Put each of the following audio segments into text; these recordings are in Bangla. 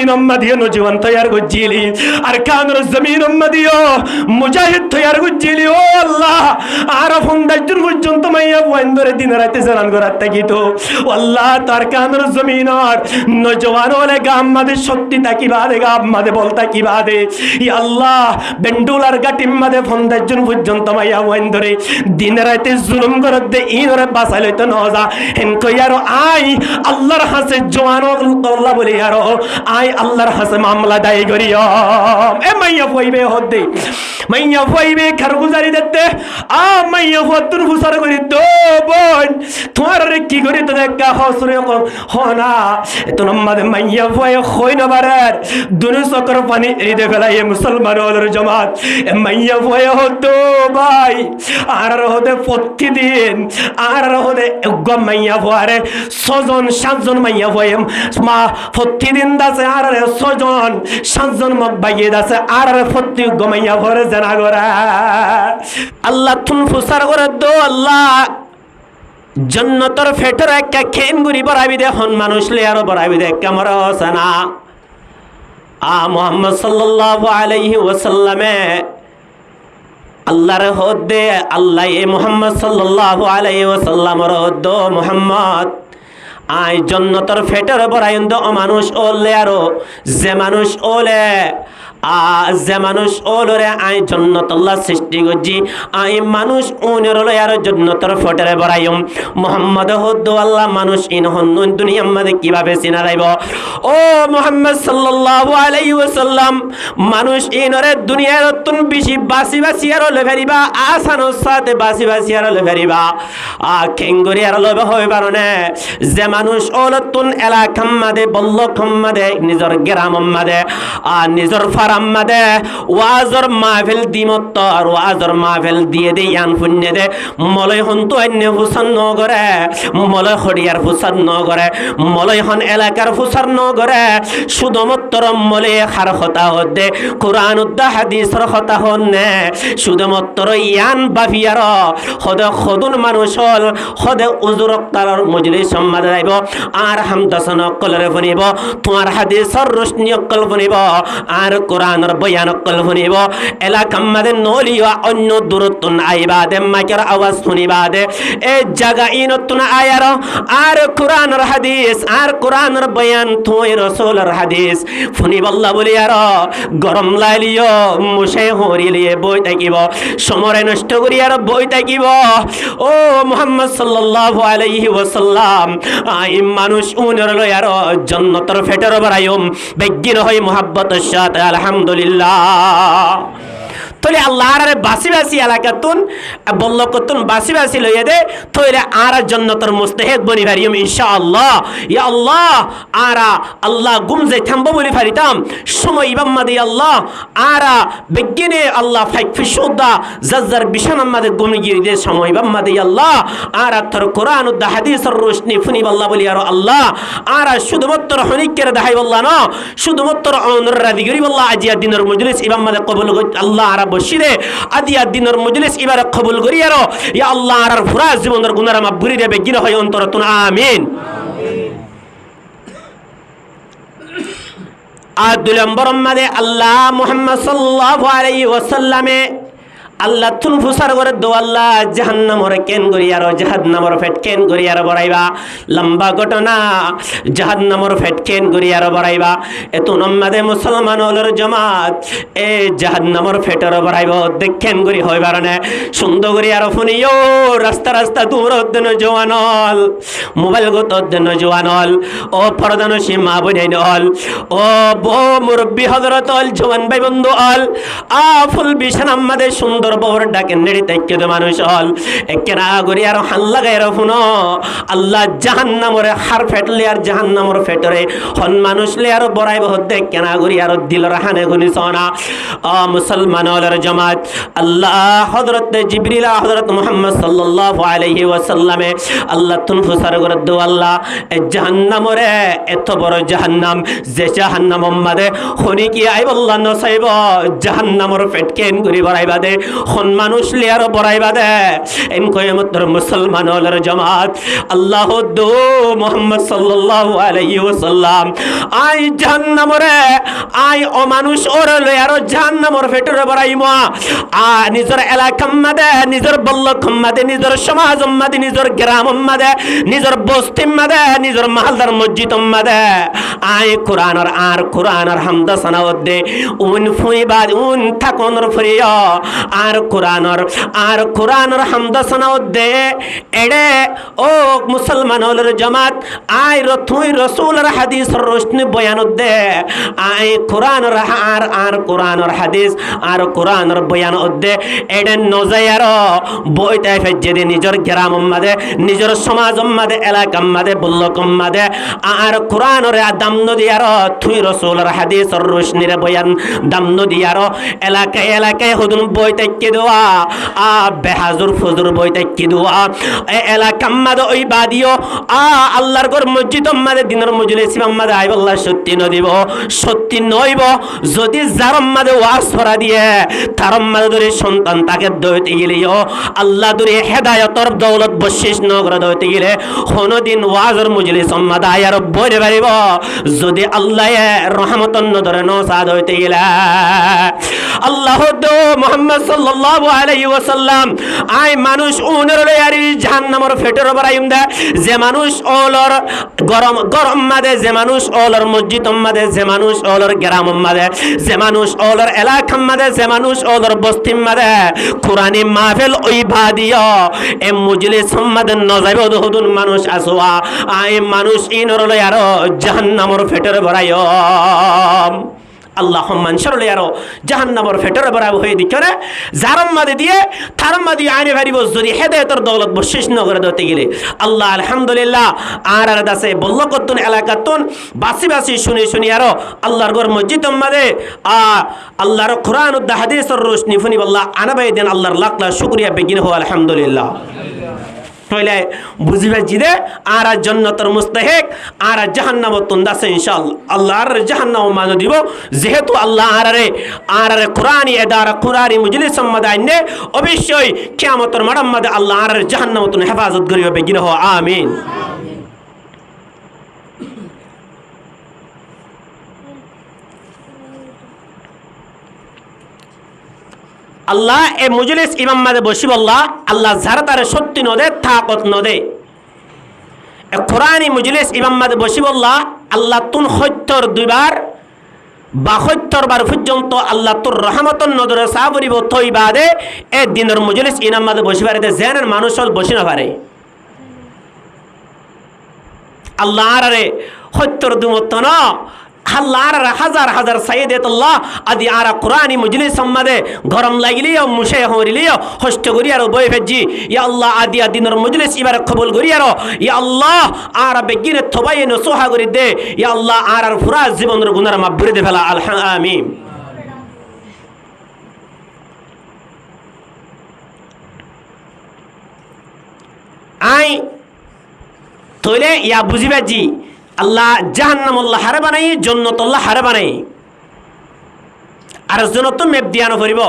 জমিন উম্মাদিও নজওয়ান তৈয়ার করছিলি আর কানের জমিন উম্মাদিও মুজাহিদ তৈয়ার করছিলি ও আল্লাহ আর ফন্দাজন পর্যন্ত মাইয়া বন্ধরে দিন রাতে জানান করার থাকিতো আল্লাহ তার কানের জমিন আর নজওয়ান ওলে গাম মাদে শক্তি তাকি বাদে গাম মাদে বলতা কি বাদে ই আল্লাহ বেন্ডুলার গাটিম মাদে ফন্দাজন পর্যন্ত মাইয়া বন্ধরে দিন রাতে জুলুম করত দে ইনরে বাঁচাইলে তো নজা হেন কইয়ার আই আল্লাহর হাসে জওয়ানো আল্লাহ বলি আর আই আল্লাহর হাসে মামলা দায়ী করিও এ মাইয়া পইবে হদে মাইয়া পইবে খারগুজারি দিতে আ মাইয়া ফতুন ফুসার করি তো বোন তোমার রে কি করি তো দেখা হসরে হনা এত নম্মাদে মাইয়া পয় হই না বারার দুনে সকর পানি এদে ফেলাই মুসলমান ওলর জামাত এ মাইয়া পয় হতো ভাই আর হদে প্রতিদিন আর হদে গম মাইয়া পয়ারে ছজন সাতজন মাইয়া পয় মা প্রতিদিন দাসে আর ছজন সাতজন মগ বাইয়ে দাসে আর প্রতি গমাইয়া পরে জানা গরা আল্লাহ তুন ফুসার করে দো আল্লাহ জন্নতর ফেটর একটা খেন গুড়ি বরাবি দে হন মানুষ লে আরো বরাবি দে কামরা হোসেনা মুহাম্মদ সাল্লাল্লাহু আলাইহি ওয়াসাল্লামে আল্লাহর হদে আল্লাহ এ মুহাম্মদ সাল্লাল্লাহু আলাইহি ওয়াসাল্লামর হদ মুহাম্মদ আই জন্নতর ফেটর বরাইন্দ মানুষ ওলে আরো যে মানুষ ওলে যে মানুষ ওলরে আই জন্নত আল্লাহ সৃষ্টি করছি আই মানুষ উনের লয় আর জন্নতর ফটরে বরাইম মুহাম্মদ হদ্দু আল্লাহ মানুষ ইন হন দুনিয়া মধ্যে কিভাবে চিনা যাইব ও মুহাম্মদ সাল্লাল্লাহু আলাইহি ওয়াসাল্লাম মানুষ ইনরে দুনিয়ার তুন বেশি বাসি বাসি আর লবেরিবা আসানোর সাথে বাসি বাসি আর লবেরিবা খেঙ্গুরি আর লবে হই পারনে যে মানুষ ওলতুন এলাকাম মাদে বল্লকম মাদে নিজর গ্রাম মাদে নিজর মাদে ওয়াজর মাহফিল দিমত আর ওয়াজর মাহফিল দিয়ে দে ইয়ান ফুন্নে দে মলয় হন তো অন্য ফুসান ন করে মলয় খড়িয়ার ফুসান ন করে মলয় হন এলাকার ফুসান ন করে শুধুমাত্র মলে খার কথা হদে কোরআন উদ্দা হাদিসর কথা হন্নে শুধুমাত্র ইয়ান বাফিয়ার হদে খদুন মানুষ হল হদে উজুরক তার মজলিস সম্মাদ যাইব আর হামদাসন কলরে ফুনিব তোমার হাদিসর রোশনি অকল ফুনিব আর কোরআনের বয়ান অকল ফুনিব এলাকা মাদে নলিয়া অন্য দূরত্বন আইবাদে মাকের আওয়াজ শুনিবাদে এ জায়গা ইনতুন আয়ার আর কোরআনের হাদিস আর কোরআনের বয়ান থই রাসূলের হাদিস ফুনিবাল্লাহ বলি আর গরম লাইলিও মুশে হরিলিয়ে বই থাকিব সময় নষ্ট করি আর বই থাকিব ও মুহাম্মদ সাল্লাল্লাহু আলাইহি ওয়াসাল্লাম আই মানুষ উনের লয় আর জান্নাতের ফেটর বরাইম বেগিন হই মুহাব্বতের সাথে আলহামদুলিল্লাহ তোলে আল্লাহর বাসি বাসি এলাকাতুন বলল কতুন বাসি বাসি লইয়া দে তোলে আর জান্নাতের মুস্তাহিক বনি পারিম ইনশাআল্লাহ ইয়া আল্লাহ আরা আল্লাহ গুমজে থামবো বলি পারিতাম সময় ইবাম্মাদি আল্লাহ আরা বেগিনে আল্লাহ ফাইক ফিশুদা জাজ্জার বিশান আমাদের গুমি গিয়ে দে সময় ইবাম্মাদি আল্লাহ আরা তোর কোরআন উদ হাদিসের রোশনি ফুনি আল্লাহ বলি আর আল্লাহ আরা শুধুমাত্র হনিকের দেখাই আল্লাহ না শুধুমাত্র অনুর রাদি গরি আল্লাহ আজিয়া দিনের মজলিস ইবাম্মাদে কবুল আল্লাহ আরা বসিরে আদিয়া দিনের মজলিস এবারে কবুল করি আর ইয়া আল্লাহ আর পুরা জীবনের গুনাহ মাফ করে দেবে গিরা হয় অন্তরতুন আমিন আর দুই নম্বর মাদে আল্লাহ মুহাম্মদ সাল্লাল্লাহু আলাইহি ওয়াসাল্লামে আল্লাহ তুন ফুসার করে দো আল্লাহ জাহান্নামর কেন করি আর জাহান্নামর ফেট কেন করি আর বড়াইবা লম্বা ঘটনা জাহান্নামর ফেট কেন করি আর বড়াইবা এত নম্মাদে মুসলমান হলর জমাত এ জাহান্নামর ফেটর বড়াইব দেখেন করি হয় বারনে সুন্দর করি আর ফুনিও রাস্তা রাস্তা দূর অধ্যয়ন জওয়ানল মোবাইল গত অধ্যয়ন জওয়ানল ও পরদানসী মা বোনাইন হল ও বো মুরব্বী হযরত হল জওয়ান ভাই বন্ধু হল ফুল বিছানা আমাদের সুন্দর বহর ডাকে নেড়ি তাইকে তো মানুষ হল একেরা গরি আর হাল্লা গায়ের ফুনো আল্লাহ জাহান্নামরে হার ফেটলে আর জাহান্নামর ফেটরে হন মানুষ লে আর বড়াই বহুত দেখ কেনা গরি আর দিল রাহানে গুনি সোনা মুসলমান হলর জামাত আল্লাহ হযরত জিবরিল হযরত মুহাম্মদ সাল্লাল্লাহু আলাইহি ওয়াসাল্লামে আল্লাহ তুন ফুসার করে দো আল্লাহ এ জাহান্নামরে এত বড় জাহান্নাম যে জাহান্নাম মাদে হনি কি আই আল্লাহ নসাইব জাহান্নামর ফেট কেন গরি বড়াইবা দে হন মানুষ লিয়ার বড়াইবা দে এম কয়মতর মুসলমান হলার জামাত আল্লাহ দো মুহাম্মদ সাল্লাল্লাহু আলাইহি ওয়াসাল্লাম আই জাহান্নামরে আই অমানুষ ওর লিয়ার জাহান্নামর ফেটরে বড়াইমা আ নিজের এলাকা মাদে নিজের বল্লক মাদে নিজের সমাজ মাদে নিজের গ্রাম মাদে নিজের বস্তি মাদে নিজের মালদার মসজিদ মাদে আই কোরআনের হামদা সানাওদে উন ফুইবাদ উন থাকনর ফরিয়া আর কোরআনের হামদা সানাওদে এডে ও মুসলমান হলর জামাত আই রথুই রাসূলের হাদিসের রোশনি বয়ান দে আই কোরআনের কোরআনের হাদিস আর কোরআনের বয়ান দে এডে নজায়ার বইতে ফেজে নিজের গ্রাম মাদে নিজের সমাজ মাদে এলাকা মাদে বল্লক মাদে আর কোরআনের দাম নদিয়ার থুই রাসূলের হাদিসের রোশনির বয়ান দাম নদিয়ার এলাকায় হুদুন বইতে কি দেওয়া বেহাজুর ফজুর বইতে কি দেওয়া এলাকা মাদে ওই বাদিও আল্লাহর ঘর মসজিদ মাদে দিনের মজলিস মাদে আই আল্লাহ সত্যি নদিব সত্যি নইব যদি জারম মাদে ওয়াজ করা দিয়ে তারম মাদে ধরে সন্তান তাকে দইতে গেলিও আল্লাহ ধরে হেদায়েতর দৌলত বশিস নগর দইতে গেলে কোনদিন ওয়াজের মজলিস মাদে আয়ার বইরে পারিব যদি আল্লাহ রহমতন ধরে নসাদ হইতে গেলে আল্লাহ দো মুহাম্মদ সাল্লাল্লাহু আলাইহি ওয়াসাল্লাম আই মানুষ উনের লয়ারি জাহান্নামের ফেটর বরাইম দে যে মানুষ ওলর গরম মাদে যে মানুষ ওলর মসজিদ মাদে যে মানুষ ওলর গ্রাম মাদে যে মানুষ ওলর এলাকা মাদে যে মানুষ ওলর বস্তি মাদে কুরআনি মাহফিল ওই বাদিও এ মজলিস মাদে নজাইব দুহুদুন মানুষ আসোয়া আই মানুষ ইনর লয়ার জাহান্নামের ফেটর বরাইম আল্লাহ মানসর লিয়ারো জাহান্নামের ফেটরে বরাব হয়ে দিকরে জারম মাদে দিয়ে থারম মাদে আইনে ভারিব যদি হেদায়েতর দৌলত বশিস নগরে দতে গেলে আল্লাহ আলহামদুলিল্লাহ আর দাসে বল্ল করতুন এলাকাতুন বাসি শুনি আরো আল্লাহর ঘর মসজিদ মাদে আল্লাহর কোরআন ও হাদিসের রোশনি ফুনি আল্লাহ আনাবাই দেন আল্লাহর লাখ লাখ শুকরিয়া বেগিন হো আলহামদুলিল্লাহ হইলে বুঝিবে জিদে আর জান্নাতের মুস্তাহিক আর জাহান্নামত তুন্দাসে ইনশাআল্লাহ আল্লাহর জাহান্নাম মান দিব যেহেতু আল্লাহ আরারে কোরআনি এদারা কোরআনি মজলিস মাদাইনে অবশ্যই কিয়ামতের মাঠের মধ্যে আল্লাহ আর জাহান্নামত হেফাজত করিবে বেগিন হো আমিন আল্লাহ এ মজলিস ইমাম মাদে বসিব আল্লাহ যারা তারে সত্যি নদে তাকত নদে কোরআনি মজলিস ইমাম মাদে বসিব আল্লাহ তুন সত্যর দুইবার বা সত্যর বার পর্যন্ত আল্লাহ তোর রহমতন নজরে সাবরিব থই বাদে এ দিনের মজলিস ইমাম মাদে বসিবারে জেনের মানুষ বসি না পারে আল্লাহ আরে সত্যর দুমত ন হাল্লার হাজার হাজার সাইয়েদাতুল্লাহ আদি আরা কোরআনি মজলিস সম্মাদে গরম লাগিলিও মুশে হরিলিও হষ্ট করিয়ার বই ফেজি ইয়া আল্লাহ আদি দিনের মজলিস এবারে কবুল করিয়ার ইয়া আল্লাহ আর বেগিনে থবাই নসোহা করি দে ইয়া আল্লাহ আর পুরা জীবনের গুনাহ মাফ করে দে ফেলা আমিন আই তোলে ইয়া বুঝিবাজি আল্লাহ জাহান্নাম আল্লাহ হারে বানাই জান্নাত আল্লাহ হারে বানাই আর জান্নাত মেপ দিয়ানো পড়িব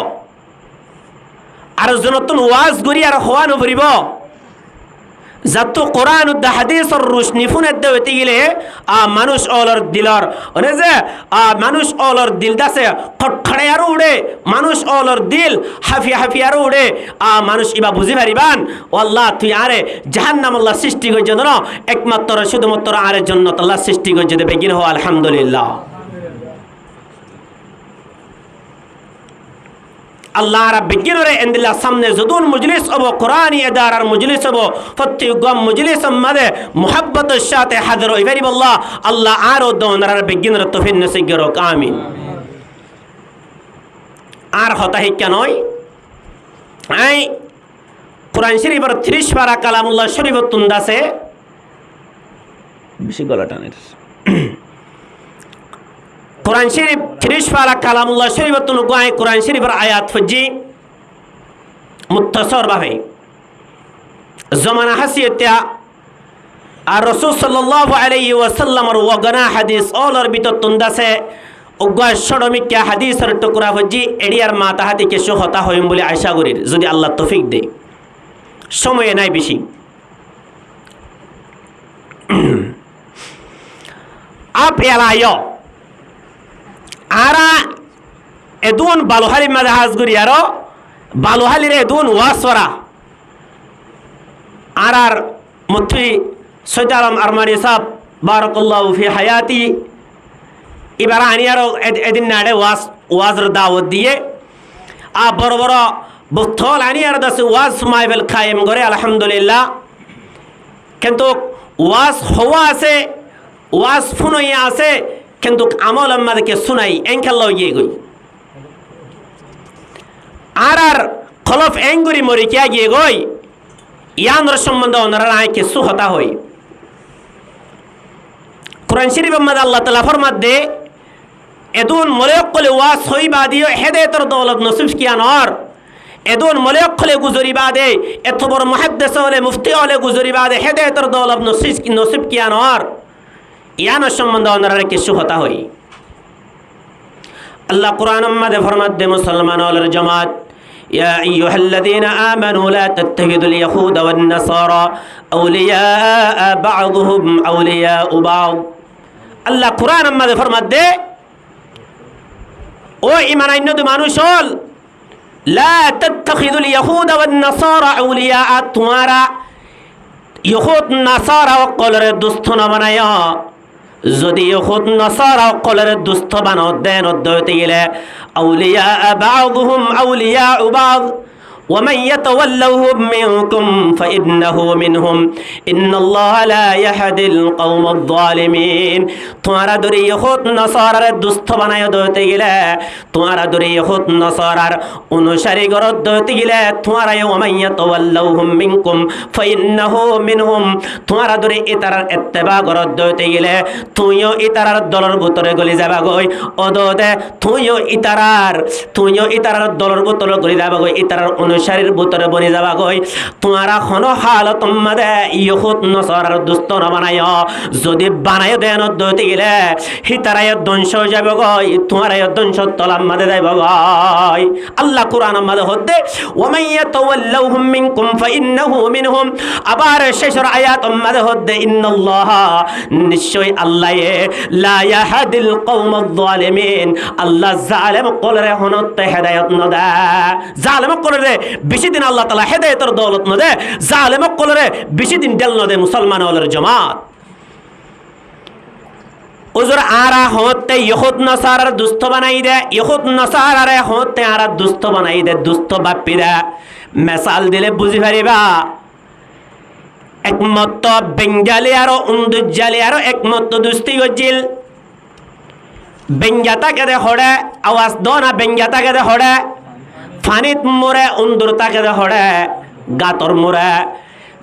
আর জান্নাত ওয়াজ করি আর হওয়ানো পড়িব যত কোরআন ও হাদিসের রোশনি ফুনে দেতে গেলে মানুষ অলর দিলর মানে যে মানুষ অলর দিল দাসে খটখড়ে আর উড়ে মানুষ অলর দিল হাফি আর উড়ে মানুষ ইবা বুঝি পারিবান আল্লাহ তুই আরে জাহান্নাম আল্লাহ সৃষ্টি করছে না একমাত্র শুধুমাত্র আরে জান্নাত আল্লাহ সৃষ্টি করছে দেবে কিনা হো আলহামদুলিল্লাহ আল্লাহ রাব্বি গিরে এন্দিল্লাহ সামনে যদুন মজলিস অব কোরআনি এদারার মজলিস অব ফত্তি গম মজলিস মাদে মুহাব্বতের সাথে হাজির হইবারি আল্লাহ আল্লাহ আরো দোনার রাব্বি গিরে তৌফিক নসিব করুক আমিন আর হতা হিক্কা নয় আই কোরআন শরীফের 30 পারা কালামুল্লাহ শরীফ তুন্দাসে বেশি গলা টানের কোরআন শরীফ 30 পারা কালামুল্লাহ শরীফ তুন গায় কোরআন শরীফের আয়াত ফজি মুত্তাসর ভাবে জমানা হাসিয়তা আর রাসূল সাল্লাল্লাহু আলাইহি ওয়াসাল্লামের ওয়াগনা হাদিস অলর ভিতর তুন্দাসে অজ্ঞা সরমিকা হাদিসের টুকরা হজি এডিয়ার মাতা হাতি কেশু হতা হইম বলে আশা করি যদি আল্লাহ তৌফিক দে সময় নাই বেশি আপ এলায় আরা এদুন বালুহালি মাঝে হাজগুড়ি আরো বালুহালির এদুন ওয়াসরা আর মুফতি সৈয়দ আলম আরমানি সাহেব বারাকাল্লাহু ফি হায়াতি এবার আনি আরো এদিন নাড়ে ওয়াজর দাওয়াত দিয়ে বড় বড় বুথল আনি আর দাসে ওয়াজ মাইবেল কায়েম করে আলহামদুলিল্লাহ কিন্তু ওয়াজ হওয়া আছে ওয়াজ ফুনইয়া আছে কিন্তু আমল আমাদেরকে শুনাই এনকাল্লাহ গিয়ে গই আর খলফ এঙ্গুরি মরি কিয়া গিয়ে গই ইয়ানর সম্বন্ধে ওনারা আইকে সুহতা হই কোরআন শরীফ মধ্যে আল্লাহ তাআলা ফরমাতে এদুন মলেক কলে ওয়াজ হইবা দিও হেদায়েতের দৌলত নসিব কিয়ানর এদুন মলেক কলে গুজরিবা দে এত বড় মুহাদ্দিস হলে মুফতি হলে গুজরিবা দে হেদায়েতের দৌলত নসিব কিয়ানর ইয়ানর সম্বন্ধে ওনারা কি সুহতা হই আল্লাহ কোরআন মধ্যে ফরমাতে মুসলমান হলের জামাত يا أيها الذين آمنوا لا تتخذوا اليهود والنصارى أولياء بعضهم أولياء بعض الله قرآن ما فرمت ও ঈমান আইনত মানুষ হল লা তাত্তাখিযুল ইয়াহুদ ওয়ান নাসারা আউলিয়া তোমারা ইহুদ নাসারা কলরে দুস্থ না বানায় যদি ইহুদ নাসারা কলরে দুস্থ বানাও দেন অদ্বৈতে গেলে আউলিয়া বা'দুহুম আউলিয়া বা'দ ومن يتولهم منكم فإنه منهم إن الله لا يهدي القوم الظالمين তোমারা দরে ইহুদ নাসারার দুস্থ বানায় দইতে গেলে তোমারা দরে ইহুদ নাসারার অনুসারী গরদ দইতে গেলে তোমারা ومن يتولهم منكم فإنه منهم তোমারা দরে ইতারার ইত্তেবা গরদ দইতে গেলে তুইও ইতারার দলর ভিতরে গলি যাবা গই ওদদে তুইও ইতারার দলর ভিতরে গলি যাবা গই ইতারার অনুসারীর ভিতরে বনি যাবা গই তোমারা কোনো হালত মধ্যে ইহুদ নাসারার দুস্থ না বানায় যদি বানায় দেন দইতে গেলে হিতারায় ধ্বংস যাবে গই তোমারায় ধ্বংস তলাম মধ্যে যাইব গই আল্লাহ কোরআন মধ্যে হতে ওমান ইয়াতাওয়াল্লাহুম মিনকুম ফাইন্নাহু মিনহুম আবার শেষের আয়াত মধ্যে হতে ইন্নাল্লাহ নিশ্চয় আল্লাহ লা ইয়াহদিল কওমায জালিমিন আল্লাহ জালেম কলরে হনতে হেদায়েত ন দা জালেম কলরে বেশি দিন আল্লাহ তাআলা হেদায়েতের দৌলত ন দে জালেম কলরে বেশি দিন দেল ন দে মুসলমান হলের জামাত উজুর আরা হতে ইহুদ নাসারার দুস্থ বানাই দে ইহুদ নাসারারে হতে আরা দুস্থ বানাই দে দুস্থ বাপ্পি দে মিসাল দিলে বুঝি পারিবা একমত বেঙ্গালি আর উন্দুজ্জালি আর একমত দুস্তি গজিল বেঙ্গাতা কেদে হড়ে আওয়াজ দনা বেঙ্গাতা কেদে হড়ে ফানিত মোরে উন্দুরতা কেদে হড়ে গাতর মোরে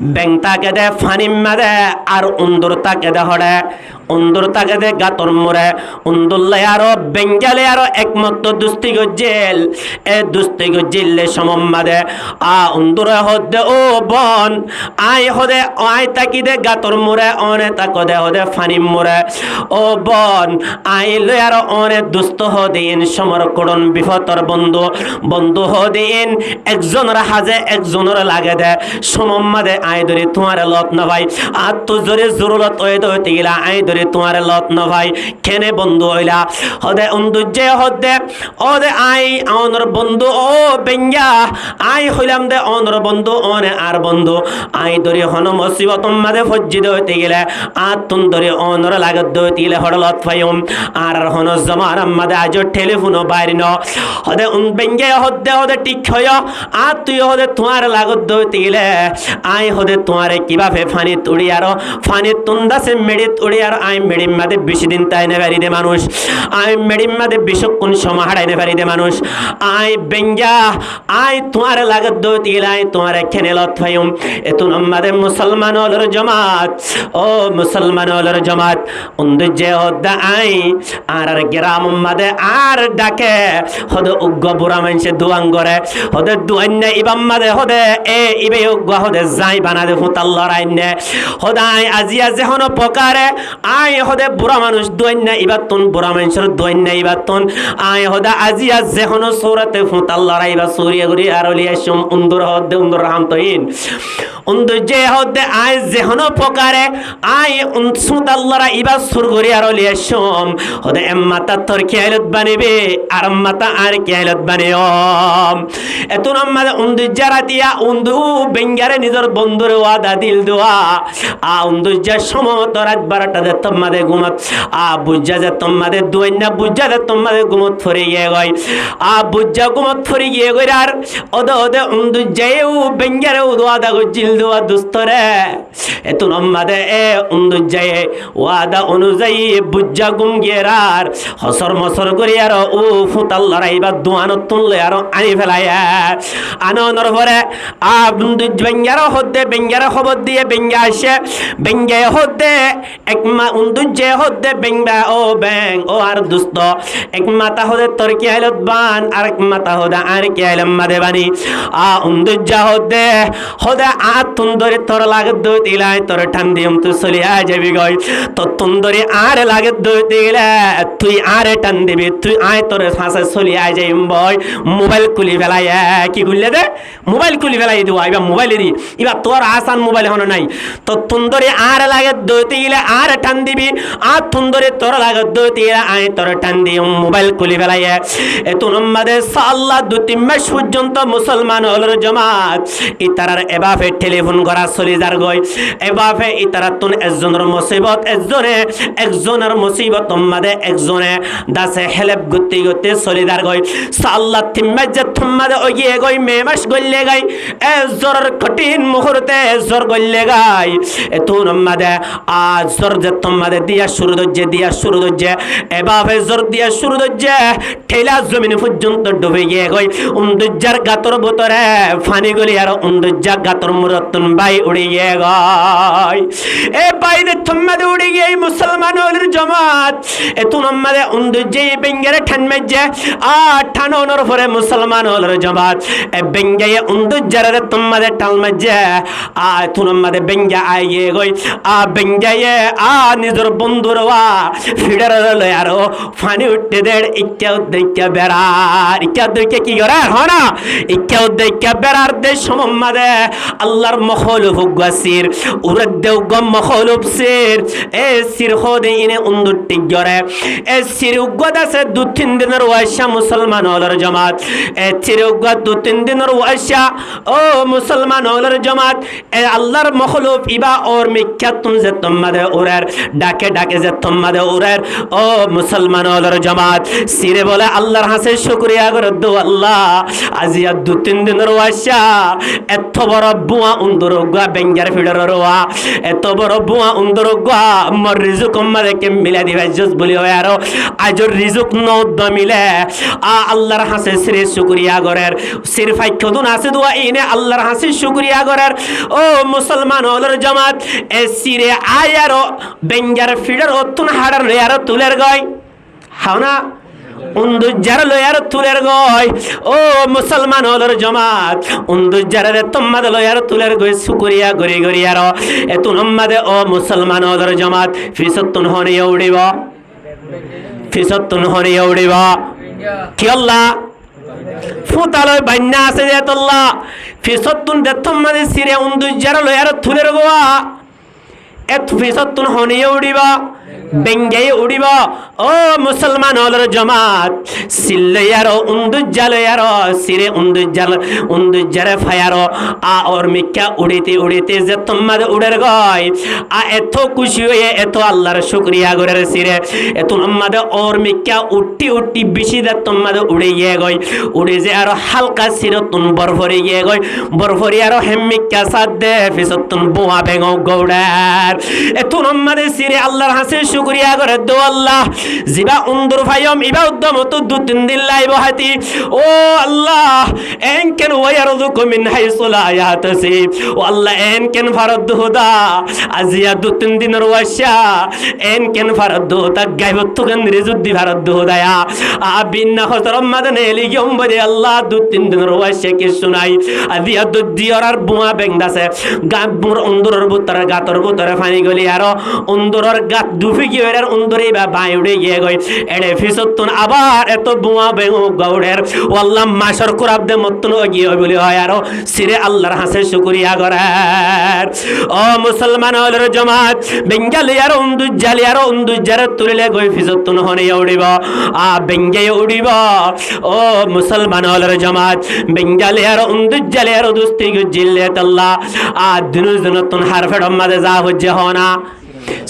বেংতা কেদে ফানিম মাদে আর উন্দুরতা কেদে হড়ে উন্দুরতা কেদে গাতর মোরে উন্দুল্লে আরো বেঙ্গালে আরো একমত দুস্তি গজিল এ দুস্তি গজিলে সমম্মাদে উন্দুরে হদে ও বন আই হদে আই তাকি দে গাতর মোরে অনে তাকদে হদে ফানিম মোরে ও বন আই লে আরো অনে দুস্ত হদিন সমর করন বিফতর বন্ধু হদিন একজনের হাজে একজনের লাগে দে সমম্মাদে আই ধরে তোমার লত না ভাই আর তো জোরে জরুরত হয়ে দইতে গেলা আই ধরে তোমার লত না ভাই কেনে বন্ধু হইলা হদে উন্দুজ্জে হদে ওদে আই অনর বন্ধু ও বেঙ্গা আই হইলাম দে অনর বন্ধু অনে আর বন্ধু আই ধরে হন মুসিবত মাদে ফজ্জি দইতে গেলে আর তুন ধরে অনর লাগত দইতে গেলে হড়লত ফাইম আর হন জমান মাদে আজ টেলিফোন বাইরে ন হদে বেঙ্গে হদে ঠিক হয় আর তুই হদে তোমার লাগত দইতে গেলে আই হদে তোমারে কিভাবে ফানি তুড়ি আর ফানি তুন্দাসে মেড়ি তুড়ি আর আই মেড়ির মাঝে বেশি দিন তাইনে পারি দে মানুষ আই মেড়ির মাঝে বিশক্ষণ সময় হারাইনে পারি দে মানুষ আই বেঙ্গা আই তোমার লাগত দইতে গেলে আই তোমার খেনে লত ফাইম এতু আমাদে মুসলমান হলর জমাত ও মুসলমান হলর জমাত উন্দুজ্জে হদ্দা আই আর গ্রাম মাদে আর ডাকে হদে উগ্গ বুড়া মানুষে দুয়াং করে হদে দুয়ান্নে ইবাম মাদে হদে এ ইবে উগ্গ হদে যাই বানা দে হুতাল্লার আইনে হদাই আজি হন পকারে আয় হদে বুড়া মানুষ দৈন্যা ইবাতন বুড়া মানুষের দৈন্যা ইবাতন আয় হদা আজিয়া যেহনো সৌরাতে ফুতাল লড়াইবা সৌরিয়া গুড়ি আর লিয়াসম উন্দুর হদে উন্দুর রাহমতহীন উন্দুর যে হদে আয় যেহনো প্রকারে আয় সুতাল লড়া ইবা সুর গুড়ি আর লিয়াসম হদে এম্মাতা তোর খেয়ালত বানিবে আর মাতা আর খেয়ালত বানিয়ম এতুন আম্মাদে উন্দুর জারাতিয়া উন্দু বেঙ্গারে নিজের বন্ধুর ওয়াদা দিল দোয়া উন্দুর যা সমত রাত 12টা দে তোমাদে ঘুমত বুঝা যে তোমাদে দুইনা বুঝা যে তোমাদে ঘুমত ফরে গিয়ে গই বুঝা ঘুমত ফরে গিয়ে গই আর ওদে ওদে উন্দুর যাইও বেঙ্গারে ওয়াদা গজিল দোয়া দুস্তরে এতুন আম্মাদে এ উন্দুর যাই ওয়াদা অনুযায়ী বুঝা ঘুম গিয়ে আর হসর মসর করি আর ও ফুতাল লড়াইবা দোয়ানো তুললে আর আনি ফেলাই আনন্দর পরে বেঙ্গারা হদ্দে বেঙ্গারা খবর দিয়ে বেঙ্গা আসে বেঙ্গে হদ্দে একমা উন্দুজে হদ্দে বেঙ্গা ও বেং ও আর দুস্ত এক মাতা হদে তোর কি আইলত বান আর এক মাতা হদে আর কি আইলাম মাদে বানি উন্দুজা হদ্দে হদে তুন্দরে তোর লাগে দই দিলাই তোর ঠান্দিম তুই চলিয়া যাবি গই তো তুন্দরে আর লাগে দই দিলে তুই আরে টান দিবি তুই আয় তোর ফাঁসে চলিয়া যাইম বই মোবাইল খুলি ফেলাই কি খুললে দে মোবাইল খুলি ফেলাই দিব এবার মোবাইলেরই এবার তোর আসান মোবাইল হনো নাই তো তুন্দরে আর লাগে দইতে গেলে আর টান দিবি আর তুন্দরে তোর লাগে দইতে গেলে আয় তোর টান দিয়ে মোবাইল খুলি ফেলাই এত নম্বরে সাল্লাহ 2-3 মাস পর্যন্ত মুসলমান হলোর জমাত ইতারার এবাফে টেলিফোন করা চলি যার গই এবাফে ইতারার তুন একজনের মুসিবত একজনের মুসিবত তোমাদে একজনে দাসে হেলেপ গতি গতি চলি যার গই সাল্লাহ 3 মাস যে তোমাদে ওগিয়ে গই মে মাস গল্লে গাই এ জ্বরের কঠিন মুহূর্তে জ্বর গল্লে গাই এতো নম্মাদে আজ জ্বর যে তোমাদে দিয়া শুরু দজ্জে এভাবে জ্বর দিয়া শুরু দজ্জে ঠেলা জমিন পর্যন্ত ডুবে গিয়ে গই উন্দুজ্জার গাতর ভিতরে ফানি গলি আর উন্দুজ্জা গাতর মুরতুন বাই উড়ে গিয়ে গই এ বাইরে তোমাদে উড়ে গিয়ে মুসলমান হলের জমাত এতো নম্মাদে উন্দুজ্জে বেঙ্গারে ঠান মেজে ঠানোর পরে মুসলমান হলের জমাত এ বেঙ্গে উন্দুজ্জারে তোমাদে টাল মেজে তুনম্মাদে বেঙ্গা আইয়ে গই বেঙ্গায়ে নিজের বন্ধুর ওয়া ফিডার লয় আর ফানি উঠতে দেড় ইচ্ছা উদ্দেশ্যা বেড়ার ইচ্ছা উদ্দেশ্যা কি করে হনা ইচ্ছা উদ্দেশ্যা বেড়ার দেশ সম্মাদে আল্লাহর মখলুফ গাসির উরে দেও গম মখলুফ সির এ সির খোদে ইনে উন্দুর টিগরে এ সির উগদাসে 2-3 দিনের ওয়াশা মুসলমান হলর জামাত এ সির উগদ 2-3 দিনের ওয়াশা ও মুসলমান হলর জামাত এ আল্লাহর মখলুফ ইবা और মিথ্যা তুম যে তোমাদে উরের ডাকে ডাকে যে তোমাদে উরের ও মুসলমান হলর জামাত সিরে বলে আল্লাহর হাসে শুকরিয়া করে দো আল্লাহ আজিয়া 2-3 দিনের ওয়াশা এত বড় বুয়া উন্দর গা বেঙ্গার ফিডর রোয়া এত বড় বুয়া উন্দর গা মর রিজুক আমাদে কে মিলা দিবা জস বলি হয় আর আজর রিজুক নদ মিলে আল্লাহর হাসে সিরে শুকরিয়া করের সির ফাইকদুন আছে দোয়া ইনে আল্লাহর হাসে শুকরিয়া করের ও মুসলমান হলর জামাত এ সিরে আয়ারো বেঙ্গার ফিডর অতুন হাড়ার রেয়ারো তুলের গয় হাওনা উন্দুজ্জার লয়ার তুলের গয় ও মুসলমান হলর জমাত উন্দুজ্জারে তোমাদ লয়ার তুলের গয় শুকরিয়া গরি গরি আর এত নম্মাদে ও মুসলমান হলর জমাত ফিসতুন হনিয়া উড়িব কি আল্লাহ ফুতালয় বান্না আছে যে আল্লাহ ফিসতুন দে তোমাদে সিরে উন্দুজ্জার লয়ার তুলের গোয়া এত ফিসতুন হনিয়া উড়িবা বেঙ্গাই উড়িব ও মুসলমান হলর জমাত সিল্লায়ারো উন্দুজ্জালয়ারো সিরে উন্দুজ্জারে ফায়ারো ওর মিক্কা উড়িতে উড়িতে যে তোমাদের উড়ের গয় এত খুশি হয়ে এত আল্লাহর শুকরিয়া করে সিরে এত আমাদের ওর মিক্কা উঠি বেশি দে তোমাদের উড়ে গিয়ে গয় উড়ে যে আরো হালকা সিরতুন বরফরি গিয়ে গয় বরফরি আরো হেমিক্কা সাদ দে ফিসতুন বোয়া বেঙ্গ গৌড়ার এত আমাদের সিরে আল্লাহর হাসে শুকরিয়া করে দো আল্লাহ জিবা উন্দুর ফায়ম ইবা উদ্দম তো 2-3 দিন লাইব হাতি ও আল্লাহ এন কেন ওয়ারযুকু মিন হাইসু লা ইয়াহতাসিব ও আল্লাহ এন কেন ফারদ হুদা আজিয়া 2-3 দিনের ওয়াশা এন কেন ফারদ হুদা গায়বত তুগন রিজুদ্দি ফারদ হুদায়া বিন্না খসর মাদনে লিগম বদে আল্লাহ 2-3 দিনের ওয়াশা কি শুনাই আজিয়া দুদিয়র আর বুয়া বেংদাসে গাবুর উন্দুরর ভিতরে গাতর ভিতরে পানি গলি আর উন্দুরর গাত দুফি গিয়ে এর উন্দরে বা বাই উড়ে গিয়ে গই এড়ে ফিসতুন আবার এত বুয়া বেউ গৌড়ের ওয়াল্লাহ মাসর কুরাব দে মতন গিয়ে বলি হয় আর সিরে আল্লাহর হাসে শুকরিয়া করার ও মুসলমান হলর জমাত বেঙ্গালি আর উন্দু যারা তুলিলে গই ফিসতুন হনে উড়িব বেঙ্গে উড়িব ও মুসলমান হলর জমাত বেঙ্গালি আর উন্দু জালি আর দুস্তি জিল্লে তাল্লা দিনু দিনতুন হার ফেডম মাদে যা হচ্ছে হনা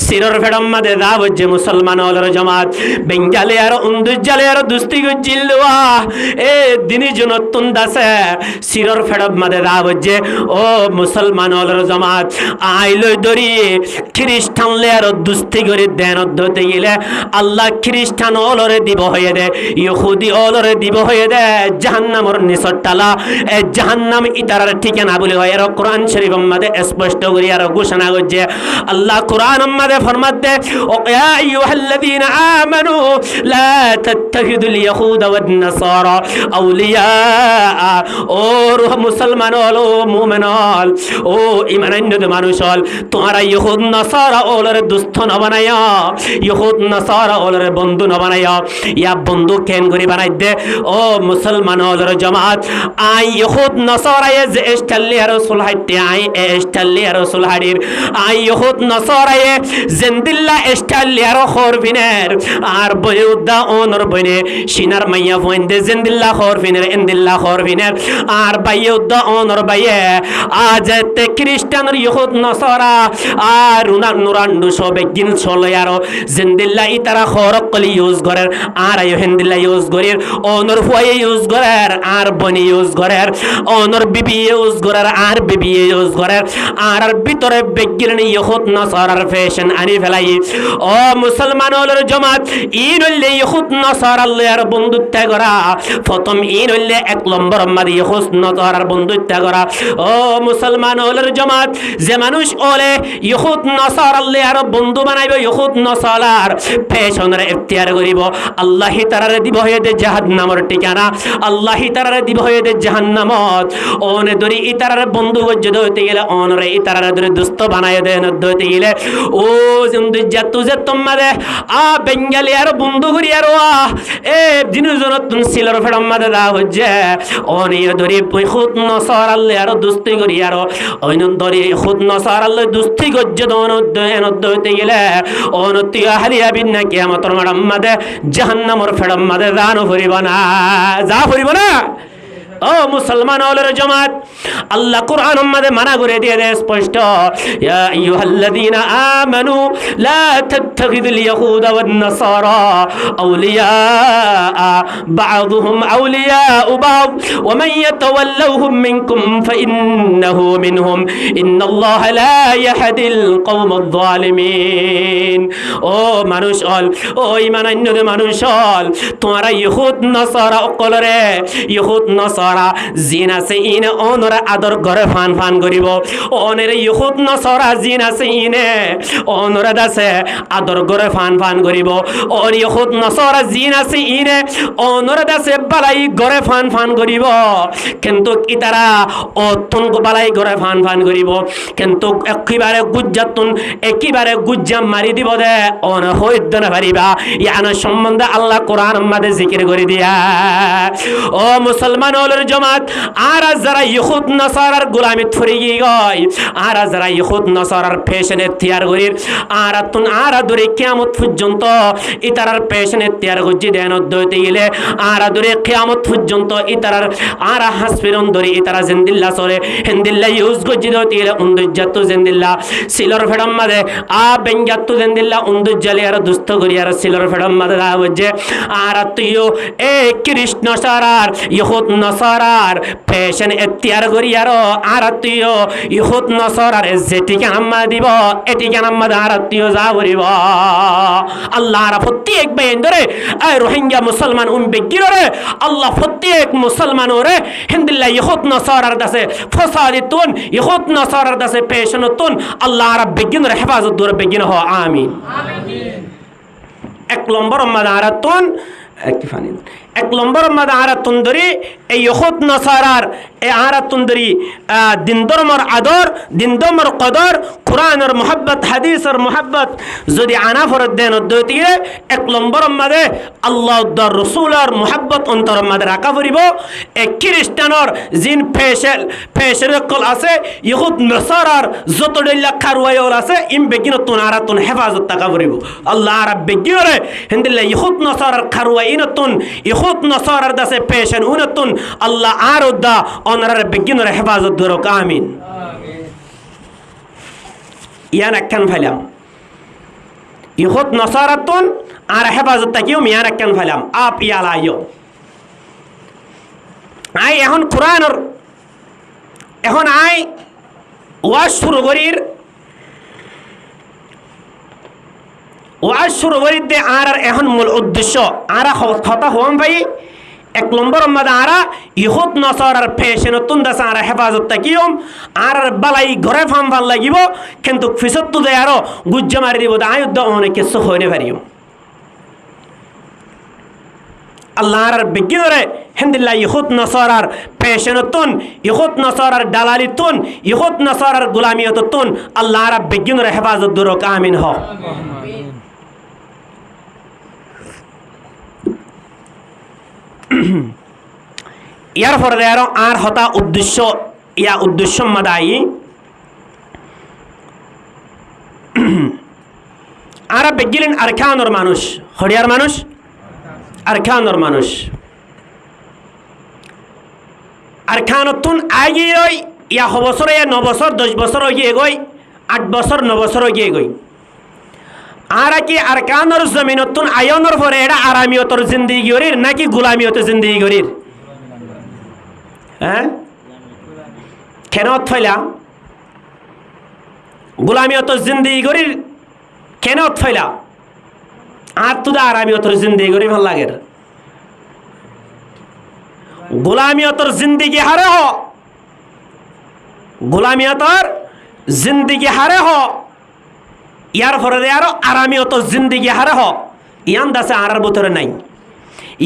সিরর ফেডম মাদে যা হচ্ছে মুসলমান হলর জমাত বেঙ্গালি আর উন্দু জালি আর দুস্তি জিল্লুয়া এ দিনি জনতুন দাসে সিরর ফেডম মাদে যা হচ্ছে ও মুসলমান হলর জমাত আইলই দরি খ্রিস্টান লে আর দুস্তি করে দেন অধ্যতে গেলে আল্লাহ খ্রিস্টান অলরে দিব হয়ে দে ইহুদি অলরে দিব হয়ে দে জাহান্নামর নিচর টালা এ জাহান্নাম ইতারার ঠিকানা বলে হয় আর কোরআন শরীফ মাদে স্পষ্ট করে আর ঘোষণা করছে আল্লাহ কোরআন মাদে ফরমাত দে ও ইয়া আইয়ুহাল্লাযীনা আমানু লা তাত্তাখিদুল ইয়াহুদা ওয়ান নাসারা আউলিয়া ও মুসলমান হল ও মুমিন হল ও ঈমানন্বিত মানুষ হল তোমরা ইহুদ নাসারা ওলরে দুস্থ ন বানায়া ইহুদ নাসারা ওলরে বন্ধু ন বানায়া ইয়া বন্ধু কেন করে বানাই দে ও মুসলমান হলর জমাত আই ইহুদ নাসারা এ যে ইস্তাল্লি আর রাসূল হাইতে আই ইস্তাল্লি আর রাসূল হাদির আই ইহুদ নাসারা এ জিন্দিল্লা ইস্তাল্লি আর খরবিনের আর বয়ুদা অনর বনে সিনার মাইয়া ফইন্দে জিন্দিল্লা খরবিনের ইন্দিল্লা খরবিনের আর বাইয়ুদা অনর বাইয়ে আজ তে খ্রিস্টান ইহুদ নাসারা আর নুরান্ডু সবে গিন চলে আর জিন্দিল্লা ইতারা খরক কলি ইউজ করের আর আই হিন্দিল্লা ইউজ করের অনর ফুয়ে ইউজ করের আর বনি ইউজ করের অনর বিবি ইউজ করের আর বিবি ইউজ করের আর ভিতরে বেগিরন ইহুদ নাসারার ফ্যাশন আনি ফেলাই ও মুসলমান হলর জমাত ইন হইলে ইহুদ নাসারার লয়ার বন্ধুত্ব করা প্রথম ইন হইলে এক নম্বর মাদি ইহুদ নাসারার বন্ধুত্ব করা ও মুসলমান হলর জমাত যে মানুষ ওলে ইহুদ নাসারার লয়ার বন্ধু বানাইব ইহুদ নাসারার ফ্যাশনের ইখতিয়ার করিব আল্লাহ তাআলা দিব হয়ে দে জাহান্নামের ঠিকানা আল্লাহ তাআলা দিব হয়ে দে জাহান্নামত ওনে দরি ইতারার বন্ধু গজ্জদ হইতে গেলে ওনরে ইতারার দরি দুস্থ বানায় দেন হইতে গেলে ও জিন্দু জাতু যে তোমারে বেঙ্গালি আর বন্ধু করি আর এ দিনু জনতুন সিলর ফেডম মাদে দা হচ্ছে ওনে দরি খুদ নসর আল্লাহ আর দুস্তি করি আর ওইন দরি খুদ নসর আল্লাহ দুস্তি গজ্জদ দেন হইতে গেলে অনতি হারিয়া বিন কিয়ামতর মাদে জাহান্নামের ফেডম মাদে দান করিব না যা করিব না ও মুসলমান হলর জমাত আল্লাহ কোরআন মাদে মানা করে দিয়ে দে স্পষ্ট ইয়া আইয়ুহাল্লাযীনা আমানু লা তাত্তাখিদুল ইয়াহুদা ওয়ান নাসারা আউলিয়া বা'দুহুম আউলিয়াউ বা'দ ওয়া মান ইয়াতাওয়াল্লাহুম মিনকুম ফাইন্নাহু মিনহুম ইন্নাল্লাহা লা ইয়াহদিল কওমায যালিমিন ও মানুষ হল ও ঈমানান্বিত মানুষ হল তোমরা ইহুদ নাসারা অকলরে ইহুদ নাসারা জিন আছে ইনে অনরা আদর ঘরে ফান ফান করিব অনের ইহুদ নাসারা জিন আছে ইনে অনরা দাসে আদর ঘরে ফান ফান করিব অন ইহুদ নাসারা জিন আছে ইনে অনরা দাসে বালাই ঘরে ফান ফান করিব কিন্তু ইতারা অতন বালাই ঘরে ফান ফান করিব কিন্তু একেবারে গুজ্জাতুন একেবারে গুজ্জাম মারি দিব দে অন হইদ না পারিবা ইয়ানা সম্বন্ধে আল্লাহ কোরআন মাদে জিকির করে দিয়া ও মুসলমান হলর জমাত আর যারা ইহুদ নাসারার গোলামি থরি গই আর যারা ইহুদ নাসারার ফ্যাশনে তৈয়ার করির আর তুন আর দরে কিয়ামত পর্যন্ত ইতারার ফ্যাশনে তৈয়ার গজি দেন হইতে গেলে আর দরে কিয়ামত পর্যন্ত ইতারার আর হাসফিরন দরে ইতারা জিন্দিল্লাহ সরে হিন্দিল্লাহ ইউজ গজি হইতে গেলে উন্দুজ্জাতু জিন্দিল্লাহ সিলর ফেডম মাদে বেঙ্গাতু জিন্দিল্লাহ উন্দুজ্জালি আর দুস্থ করি আর সিলর ফেডম মাদে দা হচ্ছে আর তুইও এ কৃষ্ণ সারার ইহুদ নাসারার ফ্যাশন এখতিয়ার করি আর তুইও ইহুদ নাসারার যেটিকে নাম্মা দিব এটিকে নাম্মা আর তুইও যা করিব আল্লাহর প্রত্যেক বেন ধরে এই রোহিঙ্গা মুসলমান বেগিরে আল্লাহ প্রত্যেক মুসলমান ওরে হিন্দিল্লাহ ইহুদ নাসারার দাসে ফসাদিতুন ইহুদ নাসারার দাসে ফ্যাশনতুন আল্লাহর বেগিন হেফাজত দূর বেগিন হ আমিন এক নম্বর মাদারাতুন একটিফানি এক নম্বর মাদারাতুন ধরি এই ইহুদ নাসারার এই আরাতুন ধরি দিন ধর্মর আদর দিন ধর্মর কদর কোরআনের মোহাব্বত হাদিসের মোহাব্বত যদি আনা ফরত দেন দিয়ে 1 নম্বর মাদে আল্লাহ রসুলের মোহাব্বত অন্তর মাদে রাখা পড়িব। এক খ্রিস্টানর জিন ফেসের কল আছে ইহুদ নসারার যত ডেল্লা খারওয়াইল আছে ইম বেগিনতুন আরাতুন হেফাজত টাকা পড়িব। আল্লাহ আর বেগিনরে হিন্দিল্লা ইহুদ নসারার খারওয়াই ইনতুন ইহুদ নসারার দাসে ফেসেন উনতুন আল্লাহ আর উদ্দা অনার বেগিনরে হেফাজত ধরক আমিন। ইয়ান একখান ফাইলাম ইহুদ নসারাতুন আর হেফাজত তাকিও মিয়ান একখান ফাইলাম আপ ইয়ালাইও আই এখন কোরআনের এখন আই ওয়াজ শুরু করির দে আর এখন মূল উদ্দেশ্য আর কথা হম ভাই 1 নম্বর মাদে আরা ইহুদ নসারার ফেশন তুন্দাস আর হেফাজত তাকিও আর বালাই ঘরে ফাম ভাল লাগিব কিন্তু ফিসত্তু দে আরো গুজ্জা মারি দিব আয়ুদ্ধ অনেক কিছু হইনে পারিও আল্লাহর বিজ্ঞরে হিন্দিল্লা ইহুদ নসারার ফেশনতুন ইহুদ নসারার দালালিতুন ইহুদ নসারার গোলামিয়তুন আল্লাহর বিজ্ঞরে হেফাজত দুরক আমিন হ। ইয়ার পরে আরো আর হতা উদ্দেশ্য ইয়া উদ্দেশ্য মাদাই আর বেগিলেন আরকানোর মানুষ হরিয়ার মানুষ আরকানোর মানুষ আরকানতুন আগে ওই ইয়া বছর ইয়া 9 বছর 10 বছর গিয়ে গই 8 বছর 9 বছর গিয়ে গই আর কি আরকানোর জমিনতুন আয়নর পরে এটা আরামিয়তর জিন্দেগি গরির নাকি গোলামিয়ত জিন্দেগি গরির হ্যাঁ কেন ফেলা গোলামিয়ত জিন্দেগি গরির কেন ফেলা আর তো আরামিয়তর জিন্দেগি গরি ভাল লাগে গোলামিয়তর জিন্দেগি হারে হ গোলামিয়তর জিন্দেগি হারে হ ইয়ার পরে আরো আরামিয়ত জিন্দেগি হারে হ ইয়ান দাসে আরার ভিতরে নাই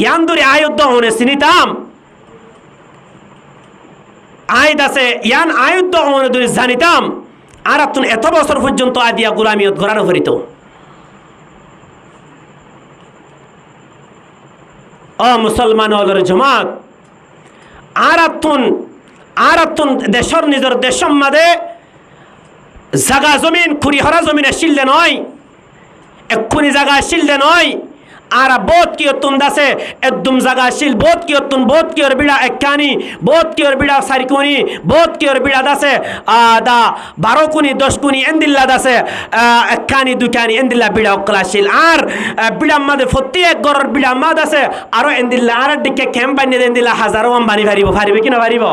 ইয়ান দূরে আয়ুদ্ধ হনে চিনিতাম আই দাসে ইয়ান আয়ুদ্ধ হনে দূরে জানিতাম আর তুন এত বছর পর্যন্ত আদিয়া গোলামিয়ত ঘোরানো করিত ও মুসলমান ওদের জমাত আর তুন দেশর নিজের দেশম মাদে জাগা জমিন খুরি হরা জমিনে শিলদে নয় এক্ষুনি জাগা শিলদে নয় আর বোধ কি তুন দাসে একদম জাগা শিল বোধ কি তুন বোধ কি ওর বিড়া একখানি বোধ কি ওর বিড়া সারিকুনি বোধ কি ওর বিড়া দাসে দা 12 কুনি 10 কুনি এন্দিল্লা দাসে একখানি দুখানি এন্দিল্লা বিড়া অকলা শিল আর বিড়া মাদে ফতি এক গরর বিড়া মাদ আছে আরো এন্দিল্লা আর দিকে ক্যাম্প বানিয়ে এন্দিল্লা হাজারো আম্বানি পারিবে কিনা পারিব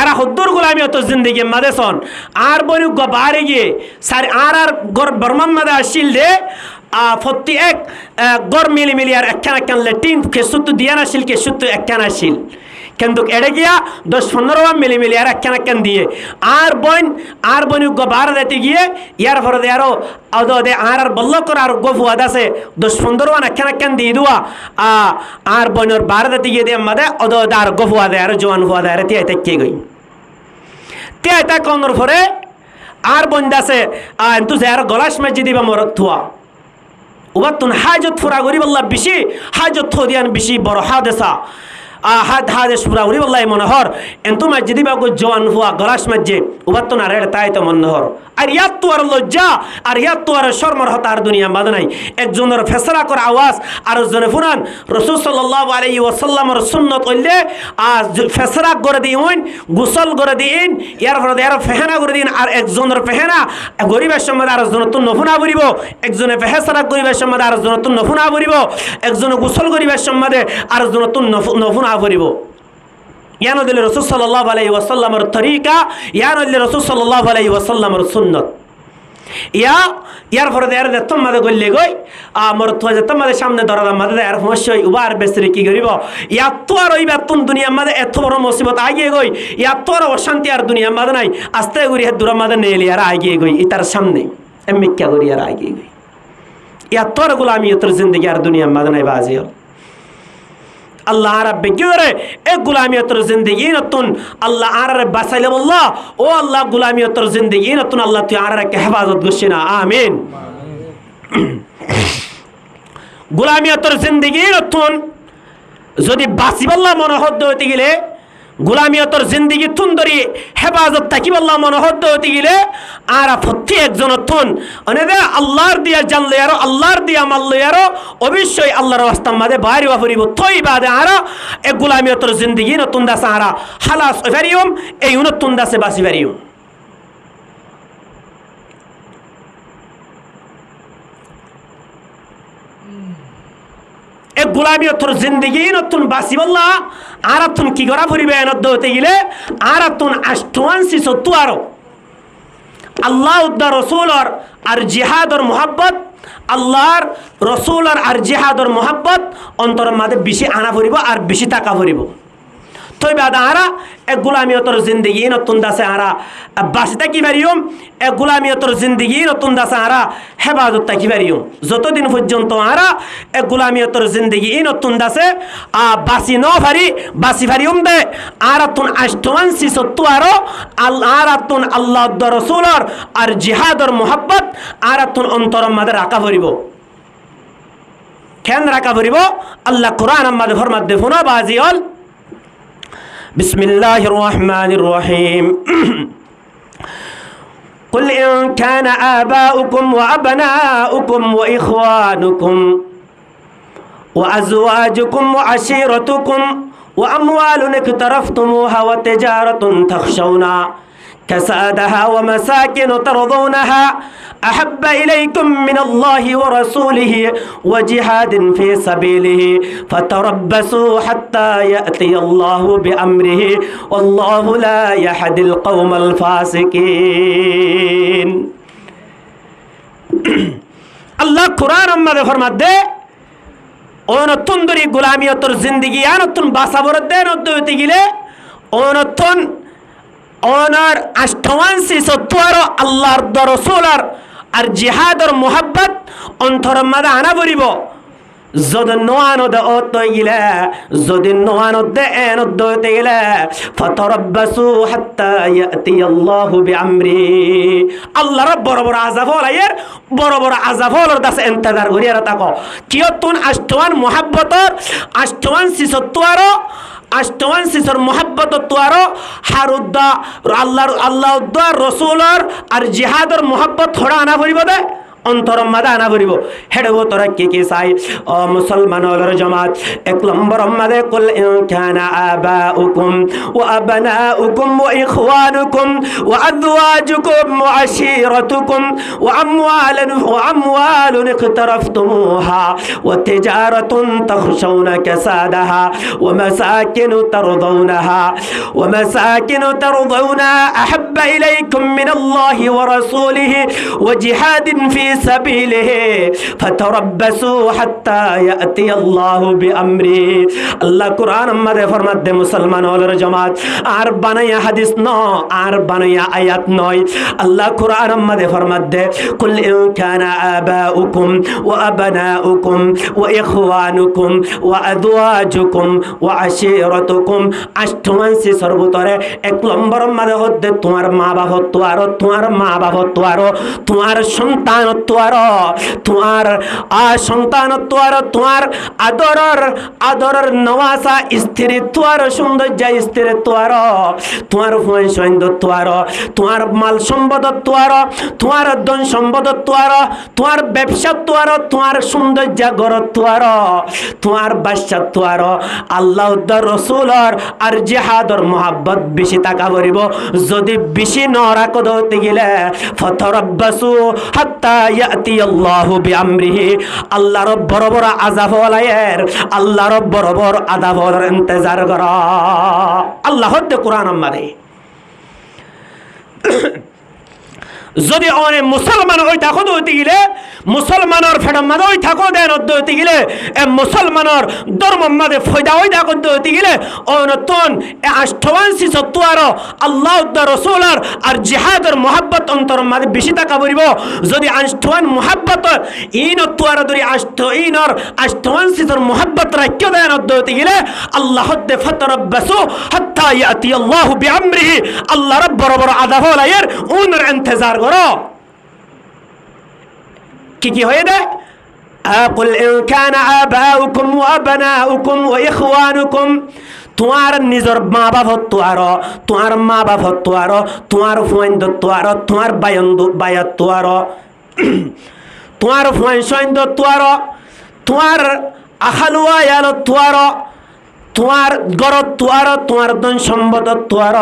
আর হদ্দুর গোলামিয়ত জিন্দেগি মাদে সন আর বনু বারে গিয়ে সারি আর গর বর্মান মাদে আসিল দে ফতি এক গর মিলি আর একখান লেটিন কে সুতু দিয়া আসিল কে সুতু একখান আসিল কিন্তু এড়ে গিয়া 10-15 মিলি আর একখান দিয়ে আর বনু বার দিতে গিয়ে ইয়ার পরে আরো দে আর বল্ল করে আর গফুয়া দাসে 10-15 একখান দিয়ে দুয়া আর বনুর বার দিতে গিয়ে দে মাদে আর গফুয়া দে আর জওয়ান ফুয়া দে আর তিয়া কে গই তিয়া কোনর পরে আর বন দাসে তু যে আর গলাস মসজিদ দিবা মরক থুয়া উবাতুন হাজত ফুরা গরিব আল্লাহ বেশি হাজত থো দিয়ান বেশি বড় হাদেসা হাদেশ পুরা উড়ি বললাই মনোহর এন্তু মসজিদি বাগু জওয়ান হুয়া গলাস মসজে উবাত্ত না রেড তাই তো মনোহর আর ইয়াত তো আর লজ্জা আর ইয়াত তো আর শর্মর হতার দুনিয়া বাদ নাই একজনের ফেসলা করা আওয়াজ আর জনে ফুরান রাসূল সাল্লাল্লাহু আলাইহি ওয়াসাল্লামের সুন্নাত হইলে ফেসলা করে দিন গোসল করে দিন ইয়ার পরে আর ফেহানা করে দিন আর একজনের ফেহানা গরিবের সম্মাদ আর জনের তো নফুনা বরিব একজনে ফেসলা গরিবের সম্মাদ আর জনের তো নফুনা বরিব একজনে গোসল গরিবের সম্মাদে আর জনের তো নফুনা বরিব ইয়ানো দিলে রাসূল সাল্লাল্লাহু আলাইহি ওয়াসাল্লামের তরিকা ইয়ানো দিলে রাসূল সাল্লাল্লাহু আলাইহি ওয়াসাল্লামের সুন্নাত ইয়ার পরে আর তোমাদে গল্লে গই আমর তো যে তোমাদের সামনে ধরা মাদে আর সমস্যা উবার বেসরে কি করিব ইয়া তো আর ওই বেতন দুনিয়া মাদে এত বড় মুসিবত আইগে গই ইয়া তো আর অশান্তি আর দুনিয়া মাদে নাই আস্তে করি হে দূর মাদে নেলি আর আইগে গই ইতার সামনে এমনি কি করি আর আইগে গই ইয়া তো আর গোলামিয়তের জিন্দেগি আর দুনিয়া মাদে নাই বাজিও আল্লাহ আর বেগিরে এ গুলামিয়তর জিন্দেগি নতুন আল্লাহ আর বাঁচাইলে বললা ও আল্লাহ গুলামিয়তর জিন্দেগি নতুন আল্লাহ তুই আর হেফাজত করছি না আমিন। গুলামিয়তর জিন্দেগি নতুন যদি বাঁচিবাল্লা মনোহদ্দ হইতে গেলে গুলামিয়তর জিন্দিগি তুন ধরি হেফাজত থাকিবাল্লা মনোহদ্দ হইতে গেলে আর প্রতি একজন তুন অনেক আল্লাহর দিয়া জানলে আরো আল্লাহর দিয়া মানলে আরো অবশ্যই আল্লাহর রাস্তার মাঝে বাইরে ফুরিব তৈ বাদে আর এ গুলামিয়তর জিন্দিগি নতুন দাসে আর হালাস ফেরিয়ম এই নতুন দাসে বাঁচি ফেরিয়ম। এ গুলামিয়তর জিন্দিগি নতুন বাঁচিবাল্লা আর তুন কি করা ফুরিবে নদ্দ হতে গেলে আর তুন আষ্টমানসি সত্তু আরো আল্লাহ উদ্দার রসুলর আর জিহাদর মোহাব্বত আল্লাহর রসুলর আর জিহাদর মোহাব্বত অন্তরের মাঝে বেশি আনা ফুরিব আর বেশি টাকা ফুরিব তৈ বাদ আরা এক গুলামিয়তর জিন্দিগি নতুন দাসে আরা বাসি থাকি পারিম এক গুলামিয়তর জিন্দিগি নতুন দাসে আরা হেফাজত থাকি পারিম যতদিন পর্যন্ত আরা এক গুলামিয়তর জিন্দিগি নতুন দাসে বাসি ন পারি বাসি পারিম দে আর তুন আষ্টমানসি সত্তু আরো আর তুন আল্লাহ রসুলর আর জিহাদর মোহাব্বত আর তুন অন্তরের মাঝে রাখা পড়িব কেন রাখা পড়িব আল্লাহ কোরআন আমাদের ফরমাত দে ফোনা বাজি হল بسم الله الرحمن الرحيم قل إن كان آباؤكم وأبناؤكم وإخوانكم وأزواجكم وعشيرتكم وأموال اقترفتموها وتجارة تخشون كسادها ومساكن ترضونها أحب إليكم من الله ورسوله وجهاد في سبيله فتربصوا حتى يأتي الله بأمره والله لا يهدي القوم الفاسقين الله قرآن أمده فرمت ده অনতুন দরি গুলামিয়তর জিন্দিগি আনতুন বাসাবরত দে নদ্দতে গিলে অনতুন ওনার আষ্টমানসি সত্তর আল্লাহর রসুলার আর জিহাদর মোহাব্বত অন্তরের মাঝে আনা পড়িব যদি নোয়ানদ অত গিলে যদি নোয়ানদ এনদ হতে গেলে ফতরব্বাসু হাত্তা ইয়াতি আল্লাহু বিআমরি আল্লাহর বড় বড় আযাব আয়ের বড় বড় আযাব হলর দাসে ইন্তজার করিয়া থাকো কিয়তুন আষ্টমান মোহাব্বতর আষ্টমান সিসত্তর আষ্টমান সিসর মোহাব্বত তোয়ারো হারুদ্দা আল্লাহ রসুলর আর জিহাদর মোহাব্বত থোড়া আনা পড়িব দে অন্তরম মাদা আনা পড়িব হেডব তোরা কি চাই ও মুসলমানর জমাত এক নম্বর মাদে কুল ইন কানা আবাউকুম ওয়া আবনাউকুম ওয়া ইখওয়ানুকুম ওয়া আযওয়াজুকুম ওয়া আশীরাতুকুম ওয়া আমওয়ালুন ইকতারাফতুমুহা ওয়া তিজারাতুন তাখশাউনা কাসাদাহা ওয়া মাসাকিন তারদাউনা আহাব্বা ইলাইকুম মিনাল্লাহি ওয়া রাসূলিহি ওয়া জিহাদিন ফি سبيله فتربصوا حتى يأتي الله بأمره الله قرآن مدে ফরমাত দে মুসলমান ওলর জামাত আর বানায়া হাদিস ন আর বানায়া আয়াত নয় আল্লাহ কোরআন মদে ফরমাত দে কুল ইন কানা আবাউকুম ওয়া আবনাউকুম ওয়া ইখওয়ানুকুম ওয়া আযওয়াজুকুম ওয়া আশীরাতুকুম আষ্টমানসি সর্বতরে এক নম্বর মদে হদ্দে তোমার মা বাবা তোমার মা বাবা তোমার সন্তান তোমার সন্তান তোমার আদরের নওয়াসা স্ত্রী তোমার সৌন্দর্য স্ত্রী তোমার সৈন্য তোমার মাল সম্পদ তোমার ধন সম্পদ তোমার ব্যবসা তোমার সৌন্দর্য গর তোমার বাদশা আল্লাহ রসুলর আর জিহাদর মোহাব্বত বেশি টাকা করিব যদি বেশি নরাক হতে গেলে ফতরব্বাসু হাত্তা ইয়াতি আল্লাহু বিআমরিহি আল্লাহর বড় বড় আযাব আলায়ের আল্লাহর বড় বড় আযাবের ইন্তজার করা আল্লাহ হতে কোরআন আমাদে যদি অনেক মুসলমান ওই থাকো হইতে গেলে মুসলমানের ফেডার মাঝে ওই থাকো দেন হইতে গেলে এ মুসলমানের ধর্ম মাঝে ফয়দা ওই থাকো হইতে গেলে অনতন এ আষ্টবাংশী সত্য আর আল্লাহ রসুলার আর জিহাদের মোহাব্বত অন্তর মাঝে বেশি টাকা পড়িব যদি আষ্টবান মোহাব্বতর ইন তুয়ার ধরি ইনর আষ্টবাংশী তোর মোহাব্বত রাখ্য দেন হইতে গেলে আল্লাহ হদ্দে ফতরব্বাসু হাত্তা ইয়াতি আল্লাহু বিআমরিহি আল্লাহ রব বড় বড় আযাব হলায়ের উনের ইন্তজার করো কি হয়ে দেয় قل إن كان آباؤكم وأبناؤكم وإخوانكم তোমার নিজের মা বাপ হতো আরো তোমার মা বাপ হতো আরো তোমার ফোয়েন্দ তো আরো তোমার বায়াত তো আরো তোমার ফোয়েন্দ তো আরো তোমার আখালুয়া ইয়ালো তো আরো তোমার গরত তোয়ার তোমার ধন সম্পদ তোয়ার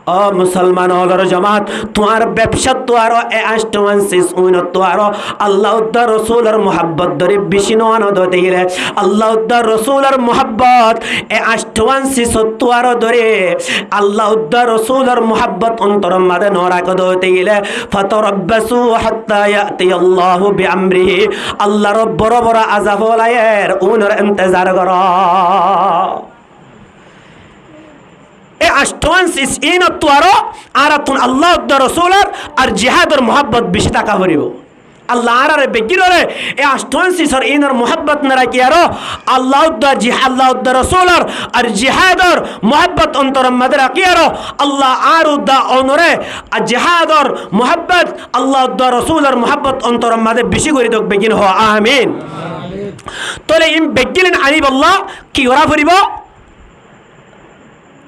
ও মুসলমান হলর জামাত তোমার ব্যবসা তোয়ার এ আষ্টমানসিস উইন তোয়ার আল্লাহ উদ্দার রসুলের মোহাব্বত ধরে বেশি নওয়ানো ধরতে গেলে আল্লাহ উদ্দার রসুলের মোহাব্বত এ আষ্টমানসিস তোয়ার ধরে আল্লাহ উদ্দার রসুলের মোহাব্বত অন্তর মাঝে নরাক ধরতে গেলে ফাতারাব্বাসু হাত্তা ইয়াতি আল্লাহু বিআমরিহি আল্লাহ রব বড় বড় আযাব লায়ের উনের ইন্তজার করো এ আষ্টমানসিস ইন তোয়ারো আর তুন আল্লাহ রসুলার আর জিহাদের মোহাব্বত বেশি টাকা ভরিব আল্লাহ আর বেগিরে এ আষ্টমানসিসর ইনর মোহাব্বত না রাখি আরো আল্লাহ রসুলার আর জিহাদর মোহাব্বত অন্তর মাঝে রাখি আরো আল্লাহ আর উদ্দা অনরে আর জিহাদর মোহাব্বত আল্লাহ রসুলার মোহাব্বত অন্তর মাঝে বেশি করে দেখ বেগিন হ আমিন তোলে ইম বেগিলেন আলিব আল্লাহ কি করা ফুরিব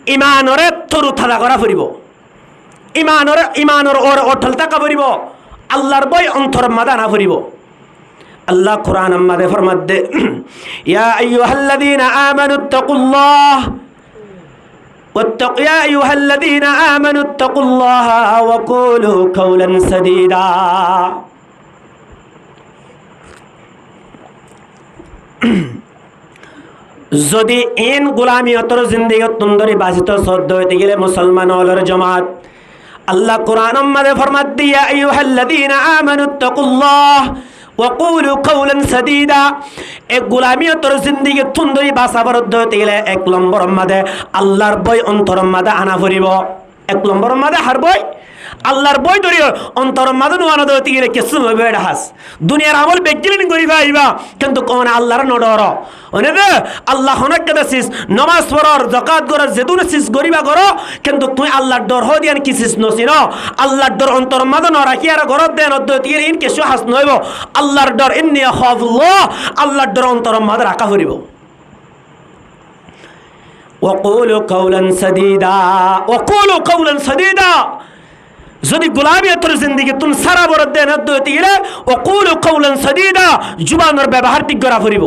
ইমানরে তরু থালা করা ফুরিব ইমানর ওর অটল থাকা ফুরিব আল্লাহর বই অন্তর মাদা না ফুরিব আল্লাহ কোরআন মাদে ফরমাত দে ইয়া আইয়ুহাল্লাযীনা আমানুত্তাকুল্লাহ ইয়া আইয়ুহাল্লাযীনা আমানুত্তাকুল্লাহ ওয়া কুলু কাওলান সাদীদা যদি এন গোলামিয়তর জিন্দেগিত তুন্দরি বাসিত সদ্য হইতে গেলে মুসলমান হলর জমাত আল্লাহ কোরআন মাঝে ফরমাত দিয়া আইয়ুহাল্লাযীনা আমানুত্তাকুল্লাহ ওয়া কুলু কাওলান সাদীদা এ গোলামিয়তর জিন্দেগি তুন্দরি বাসা বরদ্দ হইতে গেলে এক নম্বর মাঝে আল্লাহর বই অন্তর মাঝে আনা ফুরিব এক নম্বর মাঝে হার বই আল্লাহর বই ধরিও অন্তর মাঝে নোয়ানো দইতে গেলে কিছু হবে এটা হাস দুনিয়ার আমল বেগিলিন করিবা আইবা কিন্তু কোন আল্লাহর নডর ওনে দে আল্লাহ হনক কেদাসিস নামাজ পড়র যাকাত কর যেদুন সিস গরিবা করো কিন্তু তুই আল্লাহর ডর হ দিয়ান কিসিস নসিনো আল্লাহর ডর অন্তর মাঝে ন রাখি আর ঘরত দেন দইতে গেলে ইন কিছু হাস নইব আল্লাহর ডর ইন্নী আখাফুল্লাহ আল্লাহর ডর অন্তর মাঝে রাখা হরিব ওয়াকুলু কাওলান সাদীদা ওয়াকুলু কাওলান সাদীদা যদি গোলামিয়তর জিন্দেগি তুম সারা বরদ দেন হইতে গেলে ওয়াকুলু কাওলান সাদীদা জুবানের ব্যবহার ঠিক করা ফুরিব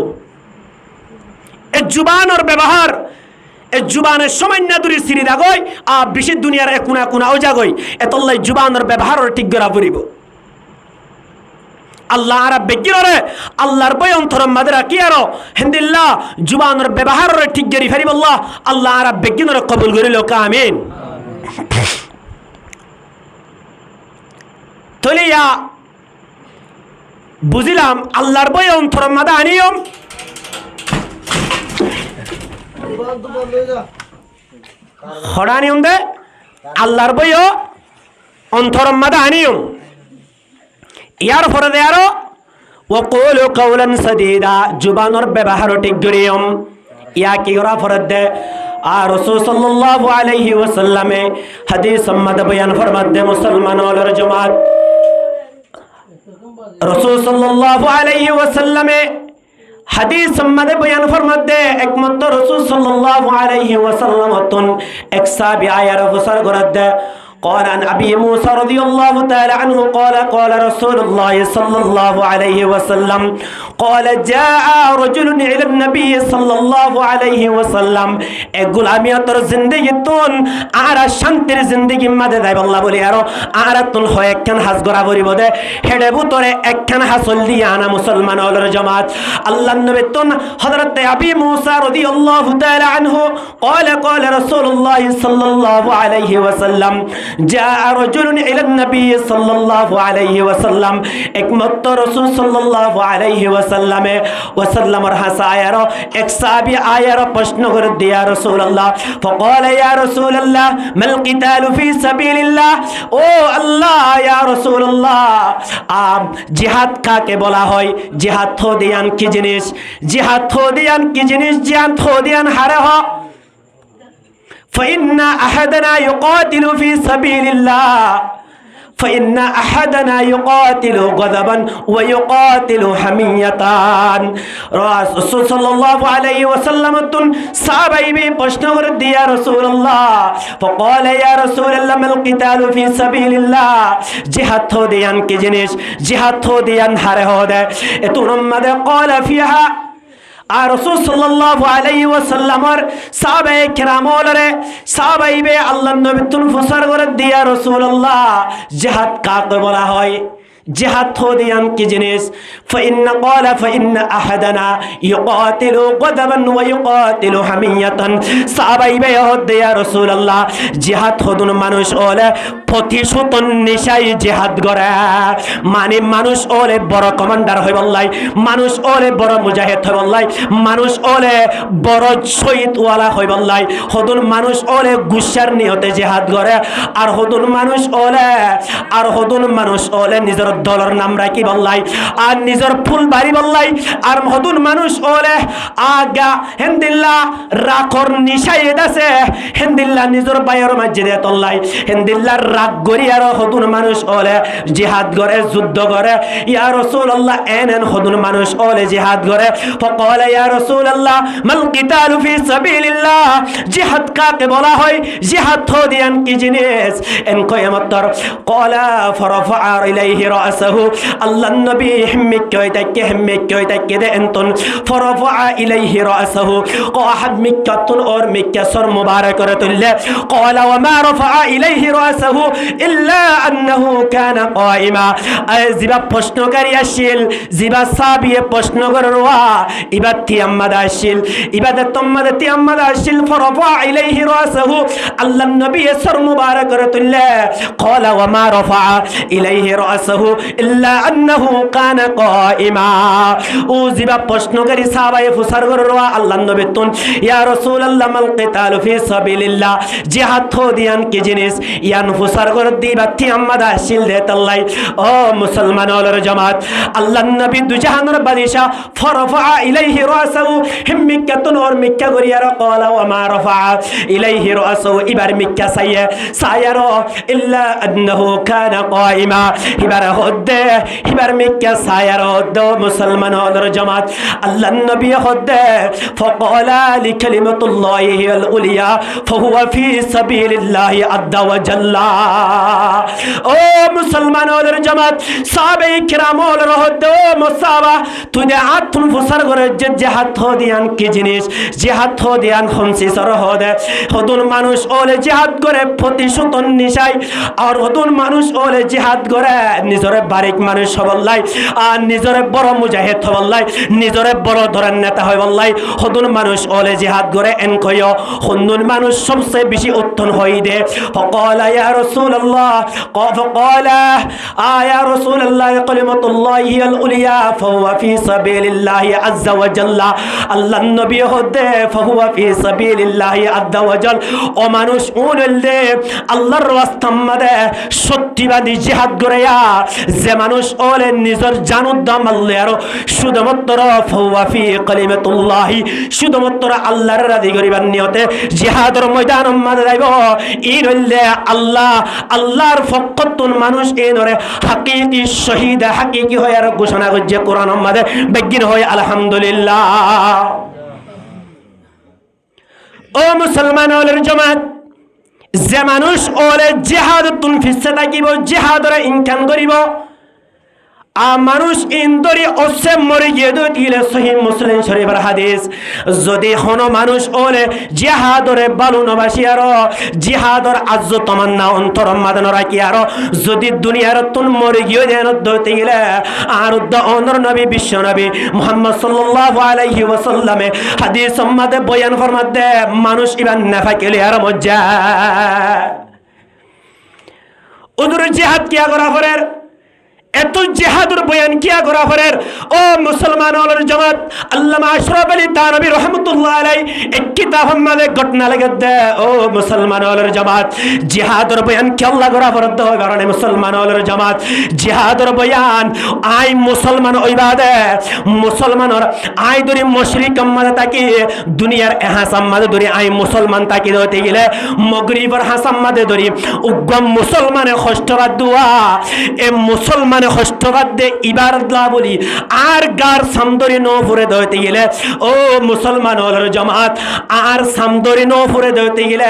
এ জুবানের ব্যবহার এ জুবানের সামান্য দূরে সিরি দাগই আর বেশি দুনিয়ার এক কোনা কোনা ও জাগই এতলাই জুবানের ব্যবহার ঠিক করা ফুরিব আল্লাহ আর বেগিরে আল্লাহর বই অন্তর মাঝে রাখি আর হিন্দিল্লাহ জুবানের ব্যবহার ঠিক করি ফেরিব আল্লাহ আর বেগিনরে কবুল করিল আমিন তলিয়া বুঝিলাম আল্লাহর বই অন্তর মাঝে আনিয়ম হড়ানিয়ম দে আল্লাহর বই অন্তর মাঝে আনিয়ম ইয়ার পরে দে আরো ওয়াকুলু কাওলান সাদীদা জুবানের ব্যবহার ঠিক করিয়ম ইয়া কি করা ফরদ দে আর রাসূল সাল্লাল্লাহু আলাইহি ওয়াসাল্লামে হাদিস মধ্যে বয়ান ফরমাত দে মুসলমান ওয়ালার জামাত রাসূল সাল্লাল্লাহু আলাইহি ওয়াসাল্লামে হাদিস মধ্যে বয়ান ফরমাত দে একমাত্র রাসূল সাল্লাল্লাহু আলাইহি ওয়াসাল্লাম তন এক সাহাবী আয়ার ফসর করত দে قال عن أبي موسى رضي الله تعالى عنه قال رسول الله صلى الله عليه وسلم قال جاء رجل إلى النبي صلى الله عليه وسلم এগুলো আমি তোর জিন্দেগি তুন আর শান্তির জিন্দেগি মাঝে যাই আল্লাহ বলি আর আর তুন হয় একখান হাস গড়া ভরিব দে হেডে বুতরে একখান হাসল দিয়া আনা মুসলমান হলর জামাত আল্লাহ নবী তুন হযরত আবি মুসা রাদিয়াল্লাহু তাআলা আনহু قال رسول الله صلى الله عليه وسلم জাআ রাজুলুন ইলান নবী সাল্লাল্লাহু আলাইহি ওয়াসাল্লাম, একমাত্র রাসূল সাল্লাল্লাহু আলাইহি ওয়াসাল্লামের হাসা আয়ার এক সাহাবী আয়ার প্রশ্ন করে দিয়া রাসূলুল্লাহ فقال يا رسول الله ما القتال في سبيل الله, ও আল্লাহ ইয়া রাসূলুল্লাহ জিহাদ কাকে বলা হয়, জিহাদ থদিয়ান কি জিনিস, জিহাদ থদিয়ান কি জিনিস, জিহাদ থদিয়ান হারে হ فإن أحدنا يقاتل في سبيل الله فإن أحدنا يقاتل غضبا ويقاتل حمية. রাসূল সাল্লাল্লাহু আলাইহি ওয়াসাল্লাম তুন সাহাবায়ে প্রশ্ন করে দিয়া রাসূলুল্লাহ فقال يا رسول الله ما القتال في سبيل الله, জিহাদ থদিয়ান কি জিনিস, জিহাদ থদিয়ান হারে হদে এতুন মাদে قال فيها. আর রাসূল সাল্লাল্লাহু আলাইহি ওয়াসাল্লামের সাহাবায়ে কেরামরে সাহাবায়ে আল্লাহর নবী তুন ফসর করে দিয়া রাসূলুল্লাহ জিহাদ কাকে বলা হয়, জিহাদ থদিয়ান কি জিনিস, فإن قال فإن أحدنا يقاتل غضبا ويقاتل حمية. সাহাবায়ে হদে ইয়া রাসূলুল্লাহ জিহাদ হদুন মানুষ ওলে প্রতিশোধন নিশাই জিহাদ করে, মানে মানুষ ওলে বড় কমান্ডার হই বললাই, মানুষ ওলে বড় মুজাহিদ হই বললাই, মানুষ ওলে বড় শহীদ ওয়ালা হই বললাই, হদুন মানুষ ওলে গুসার নিয়তে জিহাদ করে, আর হদুন মানুষ ওলে নিজের দলের নাম রাখি বললাই, আর নিজের ফুল বাড়ি বললাই, আর হদুন মানুষ ওলে আগা হেন্দিল্লা রাখর নিশাইদ আছে, হেন্দিল্লা নিজের বাইর মসজিদে তল্লাই, হেন্দিল্লা রাগ গরি আর হদুন মানুষ ওলে জিহাদ করে, যুদ্ধ করে। ইয়া রাসূলুল্লাহ এনেন হদুন মানুষ ওলে জিহাদ করে। فقال يا رسول الله ما القتال في سبيل الله, জিহাদ কাকে বলা হয়, জিহাদ থদিয়ান কি জিনিস, এন কয়ামতর قال فرفع إليه رأسه, আল্লাহ নবী হিম্মিক কইতাকে দে এনতুন فرفع إليه رأسه قاحد مكتون اور مكسر مبارك رتله. قال وما رفع إليه رأسه إلا أنه كان قائما. জিবা প্রশ্নকারী আসিল, জিবা সাবিয়ে প্রশ্ন করওয়া ইবাদতিয়াম্মাদ আসিল, ইবাদত তোমাদতিয়াম্মাদ আসিল। فرفع إليه رأسه, আল্লাহ নবী সর মুবারক রতুল্লাহ قال وما رفع إليه رأسه إلا أنه كان قائما. ও জিবা প্রশ্নকারী সাহাবায়ে ফুসার করওয়া আল্লাহ নবী তুন ইয়া রাসূলুল্লাহ মাল কিতাল ফি সাবিলিল্লাহ, জিহাদ থদিয়ান কি জিনিস, ইয়ান ফুসার কর দিবাতিয়াম্মাদ আসিল দে তাল্লাই। ও মুসলমান ওলর জামাত, আল্লাহ নবী দুজাহানের বাদশা فرفع إليه رأسه, হিম্মিকাতুন ওর মিক্কা করিয়ার قال وما رفع إليه رأسه, ইবার মিক্কা সায়ার إلا أنه كان قائما, ইবার হদ্দে ইবার মিক্কা সায়ার হদ্দ মুসলমান ওলর জামাত। আল্লাহ নবী হদ্দে فقال لكلمة الله هي العليا فهو في سبيل الله عز وجل. ও মুসলমান ওলর জামাত, সাহাবায়ে কিরাম ওলর হদ্দে ও মুসাবা তুই আতুন ফুসার করে যে জিহাদ থদিয়ান কি জিনিস, জিহাদ থদিয়ান খমসি সর হদে হদুন মানুষ ওলে জিহাদ করে প্রতিশোধন নিশাই, আর হদুন মানুষ ওলে জিহাদ করে নিজরে বারিক মানুষ হবল্লাই, আর নিজরে বড় মুজাহিদ হবল্লাই, নিজরে বড় ধরেন নেতা হয় বললাই, হদুন মানুষ ওলে জিহাদ করে এন কয় হদুন মানুষ সবচেয়ে বেশি উত্তম হই দে। فقال يا رسول الله فقال يا رسول الله كلمة الله هي العليا فهو في سبيل الله عز وجل. আল্লাহ নবী হদে فهو في سبيل الله عز وجل. ও মানুষ উনলে আল্লাহর রাস্তামদে সত্যিবাদী জিহাদ করিয়া যে মানুষ ওলে নিজের জানুদ্দাম আল্লাহর শুধুমাত্র فهو في كلمة الله, শুধুমাত্র আল্লাহর রাজি করিবার নিয়তে জিহাদের ময়দান মধ্যে যাইব, ইন হইলে আল্লাহর ফকতুন মানুষ এনরে হাকিকি শহীদ হাকিকি হয় আর ঘোষণা করছে কোরআন মধ্যে বেগিন হয় আলহামদুলিল্লাহ। ও মুসলমান ওলের জামাত, যে মানুষ ওলে জিহাদ তুন ফিসে থাকিব, জিহাদরে ইনকাম করিব, মানুষ ইন্দরি ওসে মরে গিয়ে দিলে সহিহ মুসলিম শরীফের হাদিস, যদি কোনো মানুষ ওলে জিহাদরে বালুনবাসী আর জিহাদর আজ্জ তমান্না অন্তর মাদান রাখি আর যদি দুনিয়ার তুন মরে গিয়ে দেন দতে গেলে আর অনর নবী বিশ্ব নবী মুহাম্মদ সাল্লাল্লাহু আলাইহি ওয়াসাল্লামে হাদিস সম্মাদে বয়ান ফরমাতে মানুষ ইবান নাফাকিলে আর মজ্জা ওদের জিহাদ কিয়া করা ফরের এত জিহাদের বয়ান কিয়া করা ফরের ও মুসলমান ওলর জামাত আল্লামা আশরাফ আলী থানভী রহমাতুল্লাহ আলাইহি এক কিতাব আমাদের ঘটনা লাগে দে ও মুসলমান ওলর জামাত জিহাদের বয়ান কি আল্লাহ করা ফরদ কারণে মুসলমান ওলর জামাত জিহাদের বয়ান আই মুসলমান ওইবাদে মুসলমানর আই দরি মুশরিক আমাদে তাকি দুনিয়ার এহাসাম মাদে দরি আই মুসলমান তাকি হতে গেলে মগরিবর হাসাম মাদে দরি উগ্গম মুসলমানের কষ্টবাদ দুয়া এ মুসলমান কষ্টবাদ দে ইবারতলা বলি আর গার সামদরি নো ফুরে দইতে গেলে ও মুসলমান ওলর জামাত আর সামদরি নো ফুরে দইতে গেলে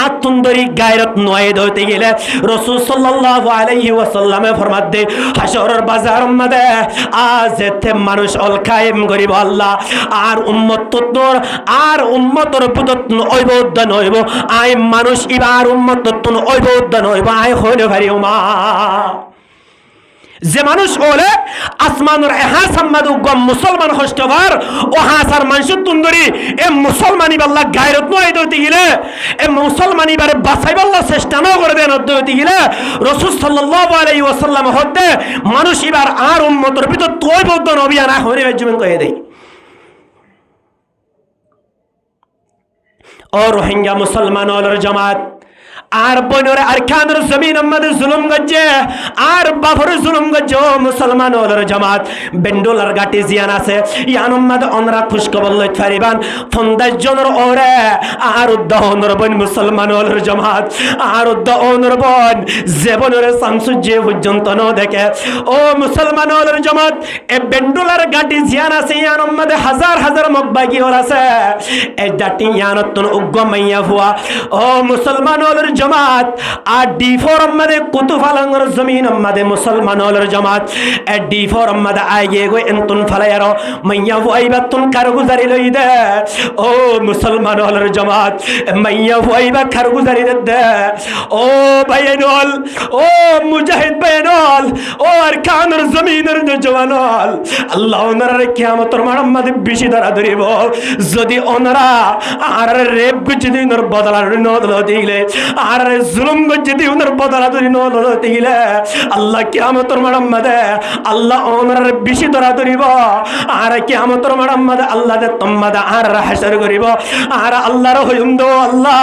আতুন্দরি গায়রত নয় দইতে গেলে রাসূল সাল্লাল্লাহু আলাইহি ওয়াসাল্লামে ফরমাত দে হাশরের বাজার মধ্যে আজতে মানুষ অল কায়েম করিব আল্লাহ আর উম্মত তোর আর উম্মতর পুতত ওইবদ নইব আই মানুষ ইবার উম্মত তোর ওইবদ নইব আই হইলে ভারিও মা যে মানুষ হলে আসমানের এহাসাম্মাদ গম মুসলমান হষ্টবার ও হাসার মানুষ তুন্দরি এ মুসলমানি বাল্লা গায়রত নয় দইতে গেলে এ মুসলমানি বারে বাঁচাই বাল্লা চেষ্টা না করে দেন দইতে গেলে রাসূল সাল্লাল্লাহু আলাইহি ওয়াসাল্লাম হতে মানুষ এবার আর উম্মতের ভিতর তোই বৌদ্ধ নবী না হরে জমিন কয়ে দেয় ও রোহিঙ্গা মুসলমান ওলর জামাত আর বনর আরকানের জমিন আমাদের জুলুম গজ্জে আর বাফর জুলুম গজ্জে ও মুসলমান ওলর জামাত বেন্ডোলার গাটি জিয়ান আছে ইয়ান উম্মাদ অনরা খুশখবর লইত ফারিবান 50 জনের ওরে আর উদ্দাহনর বন মুসলমান ওলর জামাত আর উদ্দাহনর বন জীবনের শামসুজ্জে পর্যন্ত ন দেখে ও মুসলমান ওলর জামাত এ বেন্ডোলার গাটি জিয়ান আছে ইয়ান উম্মাদ হাজার হাজার মকবাগি ওর আছে এ ডাটি ইয়ানতন উগ্গমাইয়া ফুয়া ও মুসলমান ওলর জামাত আর ডি ফোরাম মধ্যে কুতুফালাঙ্গর জমিন মধ্যে মুসলমান ওলর জামাত এ ডি ফোরাম মধ্যে আইগে গো এনতুন ফালায়ারো মাইয়া ওয়াইবাতুন কারগুজারি লই দে ও মুসলমান ওলর জামাত মাইয়া ওয়াইবা কারগুজারি দে ও বাইনল ও মুজাহিদ বাইনল ও আরকানের জমিনের জওয়ানল আল্লাহ ওনারে কিয়ামতের মাঠের মধ্যে বেশি ধরা ধরিব যদি ওনারা আর রেপ যদি ওনার বদলার নদল দিলে আর জুলুম যদি ওনার বদলা ধরি নদল দিলে আল্লাহ কিয়ামতের মাঠের মধ্যে আল্লাহ ওনার বেশি ধরা ধরিব আর কিয়ামতের মাঠের মধ্যে আল্লাহ দে তোমাদে আর হাসর করিব আর আল্লাহর হইম দো আল্লাহ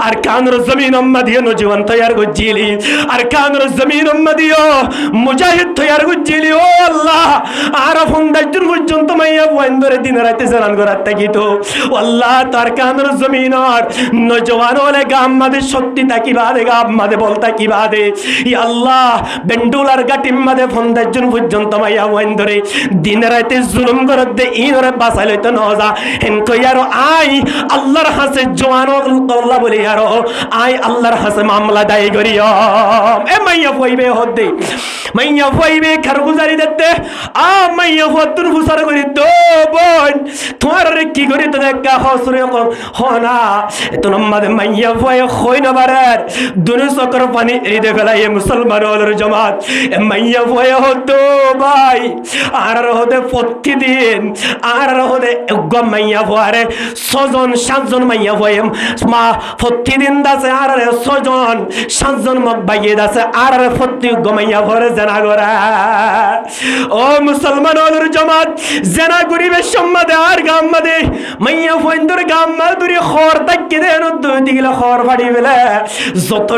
আর কানের জমিন মধ্যে নজওয়ান তৈয়ার গজিলি আর কানের জমিন মধ্যে মুজাহিদ তৈয়ার গজিলি ও আল্লাহ আর ফন্দাজুর পর্যন্ত মাইয়া বন্ধরে দিন রাতে জানান করার তাকিতো আল্লাহ তার কানের জমিন আর নজওয়ান ওলে গাম মধ্যে শক্তি তাকি বাদে গাম মধ্যে বলতা কি বাদে ই আল্লাহ বেন্ডুলার গাটিম মধ্যে ফন্দাজুর পর্যন্ত মাইয়া বন্ধরে দিন রাতে জুলুম করে দে ইনরে বাঁচাই লইতে নজা হেন কইয়ার আই আল্লাহর হাসে জওয়ান আল্লাহ বলি আর আই আল্লাহর হাসে মামলা দায়ী করিও এ মাইয়া কইবে হদে মাইয়া কইবে খারগুজারি দতে আ মাইয়া হতুর হুসার করি দো বোন তোমার রে কি করি তো দেখা হসরে হনা এত নম্মাদে মাইয়া কই কই না বারার দুনে সকর পানি এদে ফেলাই মুসলমান ওলর জামাত এ মাইয়া কই হতো ভাই আর হতে প্রতিদিন আর হতে গম মাইয়া ফুয়ারে 6 জন 7 জন মাইয়া ফুয়াম মা প্রতিদিন দাসে আর 6 জন 7 জন মক বাইয়ে দাসে আর প্রতি গমাইয়া ফুয়ারে জানা গরা ও মুসলমান ওলর জামাত জানা গরিবে সম্মাদে আর গাম মদে মাইয়া ফুয়ান্দর গাম মাদুরি খর তাকি দেন দুই দিগলা খর ফাড়ি বেলা যত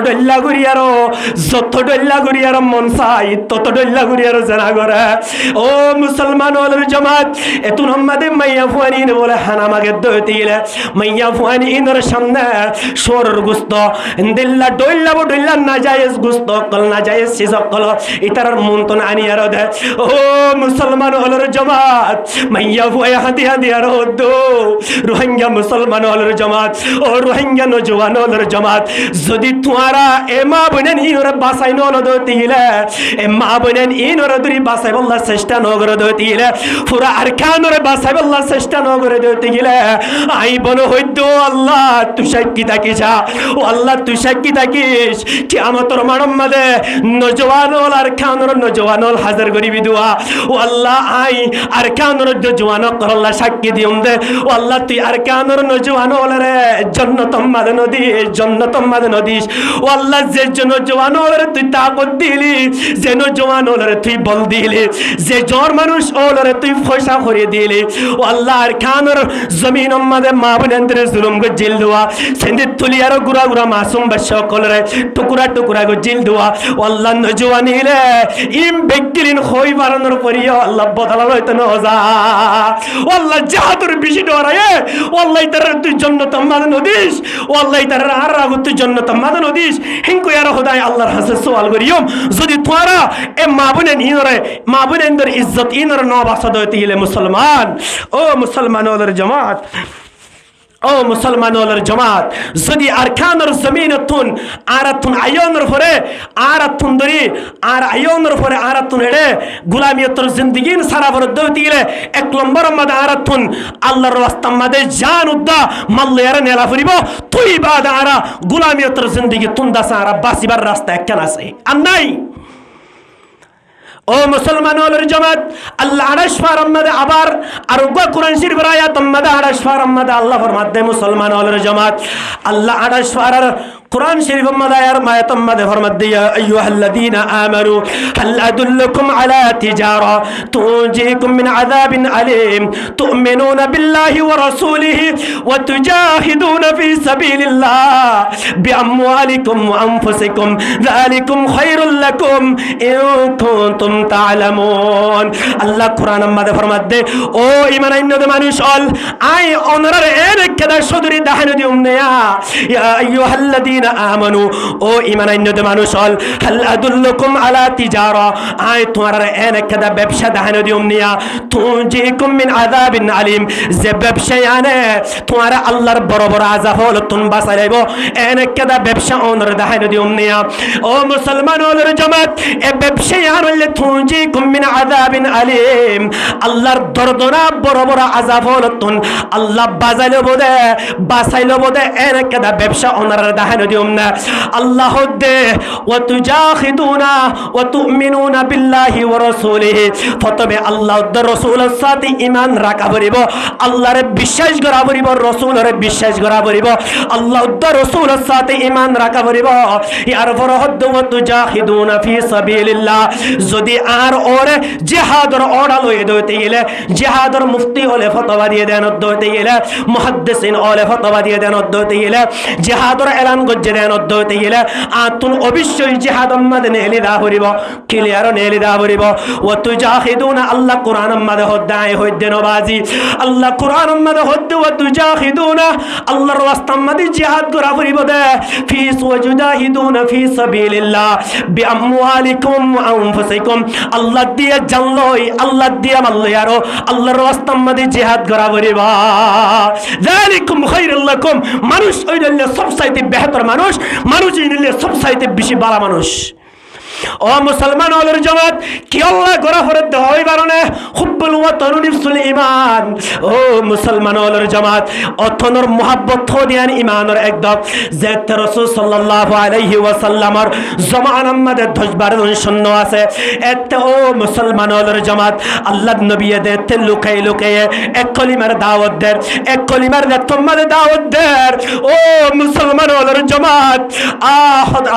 ডল্লা গরিয়ার মন চাই তত ডল্লা গরিয়ার জানা গরা ও মুসলমান ওলর জামাত এত নম্মাদে মাইয়া ফুয়ানি বলে হানা মাগে দইতিলে মাইয়া ফুয়ানি ইনর সামনে সরর গুস্ত দিল্লা ডইল্লা না জায়েজ গুস্ত কল না জায়েজ সিসকল ইতার মন্তন আনিয়ার দে ও মুসলমান ওলর জামাত মাইয়া ফুয়া হাতি আর হদো রোহিঙ্গা মুসলমান ওলর জামাত ও রোহিঙ্গা নজওয়ান ওলর জামাত যদি তোমারা এ মা বনেন ইনর বাসাই নল দইতিলে এ মা বনেন ইনর দুরি বাসাই বল্লা চেষ্টা নগর দইতিলে পুরা আরকানরে বাসাই বল্লা চেষ্টা নগরে দইতে গেলে আই বন হইতো আল্লাহ তুই সাক্ষী থাকিস ও আল্লাহ তুই সাক্ষী থাকিস কিয়ামতের মাঠের মধ্যে নজওয়ান ওল আরকানর নজওয়ান ওল হাজার গরিবি দুয়া ও আল্লাহ আই আরকানর নজওয়ান করল্লা সাক্ষী দিউম দে ও আল্লাহ তুই আর কানোর নজওয়ান ওলরে জান্নাতুম মাদ নদীস ও আল্লাহ যে নজওয়ান ওলরে তুই তাকত দিলি যে নজওয়ান ওলরে তুই বল দিলি যে জোর মানুষ ওলরে তুই পয়সা করে দিলি ও আল্লাহ আর কানোর জমিন মাদে মা বোনেন্দ্রে জুলুম গো জিল দুয়া সেন্দি তুলি আর গুড়া গুড়া মাসুম বাচ্চা কলরে টুকুরা টুকুরা গো জিল দুয়া ও আল্লাহ নজওয়ান ইলে ইম বেগিরিন হই বারানোর পরিও আল্লাহ বদলা লইতে নজা ও আল্লাহ জাহাদুর বেশি ডরায়ে ও আল্লাহ তার তুই জান্নাতুম মাদ নদীস ও আল্লাহ তার আর রাগু তুই জান্নাতুম মাদ নদীস হিংকো ইয়ার খোদাই আল্লাহর হাসে সওয়াল করিয়ম যদি তোরা এ মা বোনেন্দ্র ইজ্জত ইনর নবাসা দইতে গেলে মুসলমান ও মুসলমান ওদের জামাত ও মুসলমান ওলর জামাত যদি আরকানের জমিনতুন আরাতুন আয়নের পরে আরাতুন দরি আর আয়নের পরে আরাতুন এড়ে গোলামিয়তর জিন্দেগিন সারা বড় দইতে গেলে এক নম্বর মধ্যে আরাতুন আল্লাহর রাস্তা মধ্যে জান উদ্দা মাল্লায়ার নেলা ফুরিব তুই বাদ আরা গোলামিয়তর জিন্দেগি তুন্দা সারা বাসিবার রাস্তা একখান আছে আর নাই ও মুসলমান ওলর জামাত আল্লাহ আরশ ফারমাদে আবার আর কোরআন শরীফের আয়াত মাদে আরশ ফারমাদে আল্লাহ ফরমাতে মুসলমান ওলর জামাত আল্লাহ আরশ ফারার কুরআন শরীফ মাদে আয়াত মাদে ফরমাতে ইয়া আইয়ুহাল্লাযীনা আমানু হাল আদুল্লুকুম আলা তিজারা তুনজিকুম মিন আযাবিন আলীম তু'মিনুনা বিল্লাহি ওয়া রাসূলিহি ওয়া তুজাহিদুনা ফি সাবিলিল্লাহ বিআমওয়ালিকুম ওয়া আনফুসিকুম যালিকুম খায়রুল লাকুম ইন কুনতুম তা'লামুন আল্লাহ কুরআন মাদে ফরমাতে ও ঈমানইন্নদে মানুষ অল আই অনরার এনে কেদা সদরি দাহানো দিউম নেয়া ইয়া আইয়ুহাল্লাযীনা আমানু ও ঈমানইন্নদে মানুষ অল হাল আদুল্লুকুম আলা তিজারা আই তোমার এনে কেদা ব্যবসা দাহানো দিউম নেয়া তুনজিকুম মিন আযাবিন আলীম যে ব্যবসা আনে তোমার আল্লাহর বড় বড় আযাব হল তুন বাঁচাইবো এনে কেদা ব্যবসা অনর দাহানো দিউম নেয়া ও মুসলমান ওলর জামাত এ ব্যবসা আনলে তুনজিকুম মিন আযাবিন আলীম আল্লাহর দর্দনা বড় বড় আযাব হল তুন আল্লাহ বাজাইলো বদে বাঁচাইলো বদে এনে কেদা ব্যবসা অনর দাহানো দিউম না আল্লাহ দে ওয়া তুজাহিদুনা ওয়া তুমিনুনা বিল্লাহি ওয়া রাসূলিহি প্রথমে আল্লাহ ও রাসূলের সাথে ঈমান রাখা পড়িব আল্লাহরে বিশ্বাস করা পড়িব রাসূলের বিশ্বাস করা পড়িব আল্লাহ ও রাসূলের সাথে ঈমান রাখা পড়িব ইয়ার পর হদ ওয়া তুজাহিদুনা ফি সাবিলিল্লাহ যদি আর ওরে জিহাদের অর্ডার লয়ে দইতে গেলে জিহাদের মুফতি হলে ফতোয়া দিয়ে দেন দইতে গেলে মুহাদ্দিসিন হলে ফতোয়া দিয়ে দেন দইতে গেলে জিহাদের এলান গজ্জে দেন দইতে গেলে আতুন অবশ্যই জিহাদর মধ্যে নেলি দা হরিব ক্লিয়ার নেলি দা হরিব ওয়া তুজাহিদুনা আল্লাহ কুরআন মধ্যে হদায় হইদে নবাজি আল্লাহ কুরআন মধ্যে হদ্দে ওয়া তুজাহিদুনা আল্লাহর রাস্তা মধ্যে জিহাদ করা হরিব দে ফি সুজাহিদুনা ফি সাবিলিল্লাহ বিআমওয়ালিকুম ওয়া আনফুসিকুম আল্লাহ দিয়ে জানলই আল্লাহ দিয়ে মাল্লায়ারো আল্লাহর রাস্তা মধ্যে জিহাদ করা হরিব যালিকুম খায়রুল লাকুম মানুষ হইলে সবচাইতে বেহতর মানুষ হইলে সবচাইতে বেশি ভালো মানুষ ও মুসলমান ওলর জামাত কি আল্লাহ গরা ফরত হয় বারনে হুব্বুল ওয়াতান নিফসুল ঈমান ও মুসলমান ওলর জামাত অতনর মুহাব্বত থদিয়ান ঈমানের একদম যেতে রাসূল সাল্লাল্লাহু আলাইহি ওয়াসাল্লামর জামানার মধ্যে 10 12 শূন্য আছে এতে ও মুসলমান ওলর জামাত আল্লাহর নবী দেতে লুকাই লুকাই এক কলিমার দাওয়াত দেন এক কলিমার তোমার দাওয়াত দেন ও মুসলমান ওলর জামাত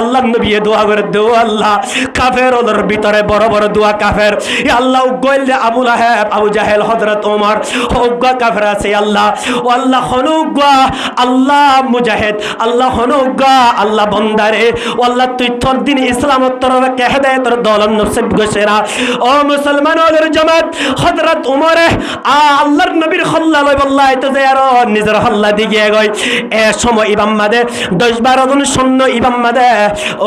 আল্লাহর নবী দোয়া করে দো আল্লাহ কাফের ওদের ভিতরে বড় বড় দুয়া কাফের আল্লাহ গইলে আবু লাহাব আবু জাহেল হযরত ওমর হোগা কাফের আছে আল্লাহ ও আল্লাহ হনুগা আল্লাহ মুজাহিদ আল্লাহ হনুগা আল্লাহ বন্দারে ও আল্লাহ তুই তোর দিন ইসলামত তরকে হেদায়েতের দৌলত নসিব গছেরা ও মুসলমান ওদের জামাত হযরত ওমর আল্লাহর নবীর খল্লা লই বল্লাহ তো যার নিজের হল্লা দিগে গই এ সময় ইমাম মাদে 10 12 জন শূন্য ইমাম মাদে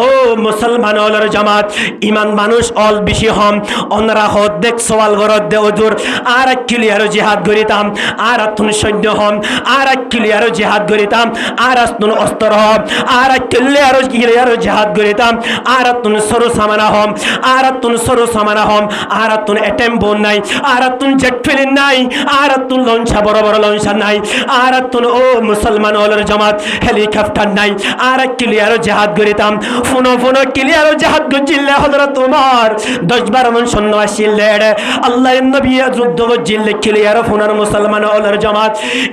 ও মুসলমান ওদের জামাত ইমান মানুষ অল বেশি হম অনরা হদ দেখ সওয়াল গরদ দে ওজুর আর ক্লিয়ার জিহাদ করিতাম আর তুন সৈন্য হম আর ক্লিয়ার জিহাদ করিতাম আর তুন অস্ত্র হম আর ক্লিয়ার জিহাদ করিতাম আর তুন সরু সামানা হম আর তুন সরু সামানা হম আর তুন এটেম বোন নাই আর তুন জেট ফিলিন নাই আর তুন লঞ্চা বড় বড় লঞ্চা নাই আর তুন ও মুসলমান ওলর জামাত হেলিকপ্টার নাই আর ক্লিয়ার জিহাদ করিতাম ফোনো ক্লিয়ার জিহাদ জিল্লে হযরত উমর 10-12 জন সৈন্য আসিলে আল্লাহর নবী যুদ্ধ জিল্লে ক্লিয়ার ফোনার মুসলমান ওলার জামাত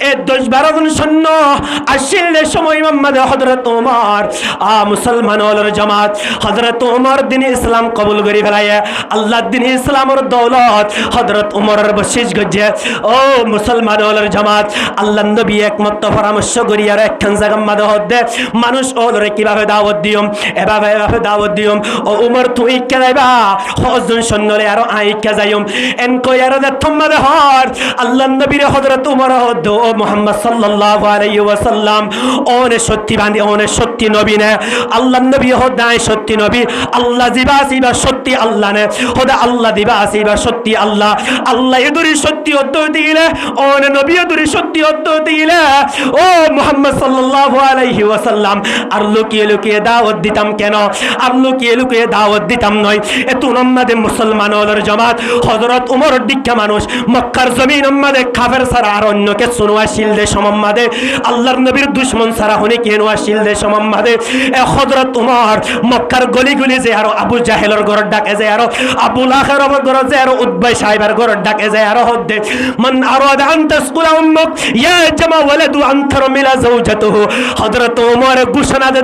এই 10-12 জন সৈন্য আসিলে সময় মোহাম্মদ হযরত উমর মুসলমান ওলার জামাত হযরত উমর দিন ইসলাম কবুল করি ফেলায় আল্লাহ দিন ইসলামের দৌলত হযরত উমরের বশিস গজে ও মুসলমান ওলার জামাত আল্লাহ নবী একমত পরামর্শ করি আর একখান জায়গা মাদে হদে মানুষ ওলরে কিভাবে দাওয়াত দিম এভাবে দাওয়াত দিম ও উমর তুই কেলাইবা হজন সন্নলে আর আই কে যাইম এন কই আর দে থম্মাদে হর আল্লাহ নবীর হযরত উমর হদ ও মুহাম্মদ সাল্লাল্লাহু আলাইহি ওয়াসাল্লাম ওনে সত্যি বান্ধি ওনে সত্যি নবী নে আল্লাহ নবী হদায় সত্যি নবী আল্লাহ জিবাসিবা সত্যি আল্লাহ নে হদা আল্লাহ দিবাসিবা সত্যি আল্লাহ আল্লাহ এদুরি সত্যি হদ দিলে ওনে নবী এদুরি সত্যি হদ দিলে ও মুহাম্মদ সাল্লাল্লাহু আলাইহি ওয়াসাল্লাম আর লুকিয়ে লুকিয়ে দাওয়াত দিতাম কেন আর লুকিয়ে লুকিয়ে দাওয়াত দিতাম নয় এত উম্মাদে মুসলমান ওলার জামাত হযরত উমর দীক্ষা মানুষ মক্কার জমিন উম্মাদে কাফের ছাড়া আর অন্যকে শুনওয়াশীল দেশ সম্মাদে আল্লাহর নবীর দুশমন ছাড়া হনি কেনওয়াশীল দেশ সম্মাদে এ হযরত উমর মক্কার গলি গলি যে আর আবু জাহেলের ঘর ডাকে যে আর আবু লাখের ঘর যে আর উদ্বাই সাহেবের ঘর ডাকে যে আর হদ্দে মান আরাদা আন তাসকুলা উম্মুক ইয়া জামা ওয়ালাদু আন তারমিলা যাওজাতুহু হযরত উমর ঘোষণা দে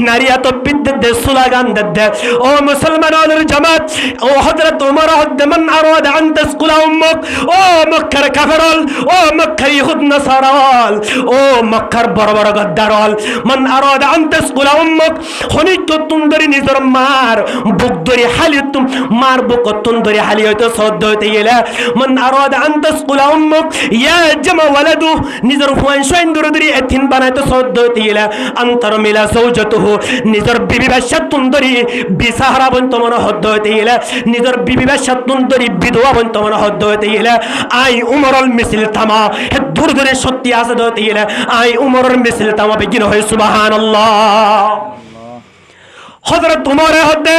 নারিয়া তো বিদ্দে স্লোগান দে ও মুসলমান ওলার জামাত ও হযরত উমর হদ্দে মান আরাদা আন তাসকুলা উম্মুক ও মক্কার কাফেরল ও মক্কার ইহুদ নাসারাল ও মক্কার বড় বড় গদ্দারল মান আরাদা আন তাসকুলা উম্মুক হনিত তুন্দরি নিজর মার বুক ধরে হালি তুম মার বুক তুন্দরি হালি হয়তো সদ্দ হইতে গেলে মান আরাদা আন তাসকুলা উম্মুক ইয়া জামা ওয়ালাদু নিজর ফুয়ান শৈন দরদরি এতিন বানাইতো সদ্দ হইতে গেলে আন্তর মিলা সৌজতুহু নিজর বিবি বাদশা তুন্দরি বিসাহারা বন্ত মনে হদ্দ হইতে গেলে নিজর বিবি বাদশা তুন্দরি বিধবা বন্ত মনে হদ্দ হইতে গেলে আই উমরল মিছিল থামা হে দূর দূরে সত্যি আছে হইতে গেলে আই উমরের মিছিল থামা বেগিন হয় সুবহানাল্লাহ হযরত উমর হদে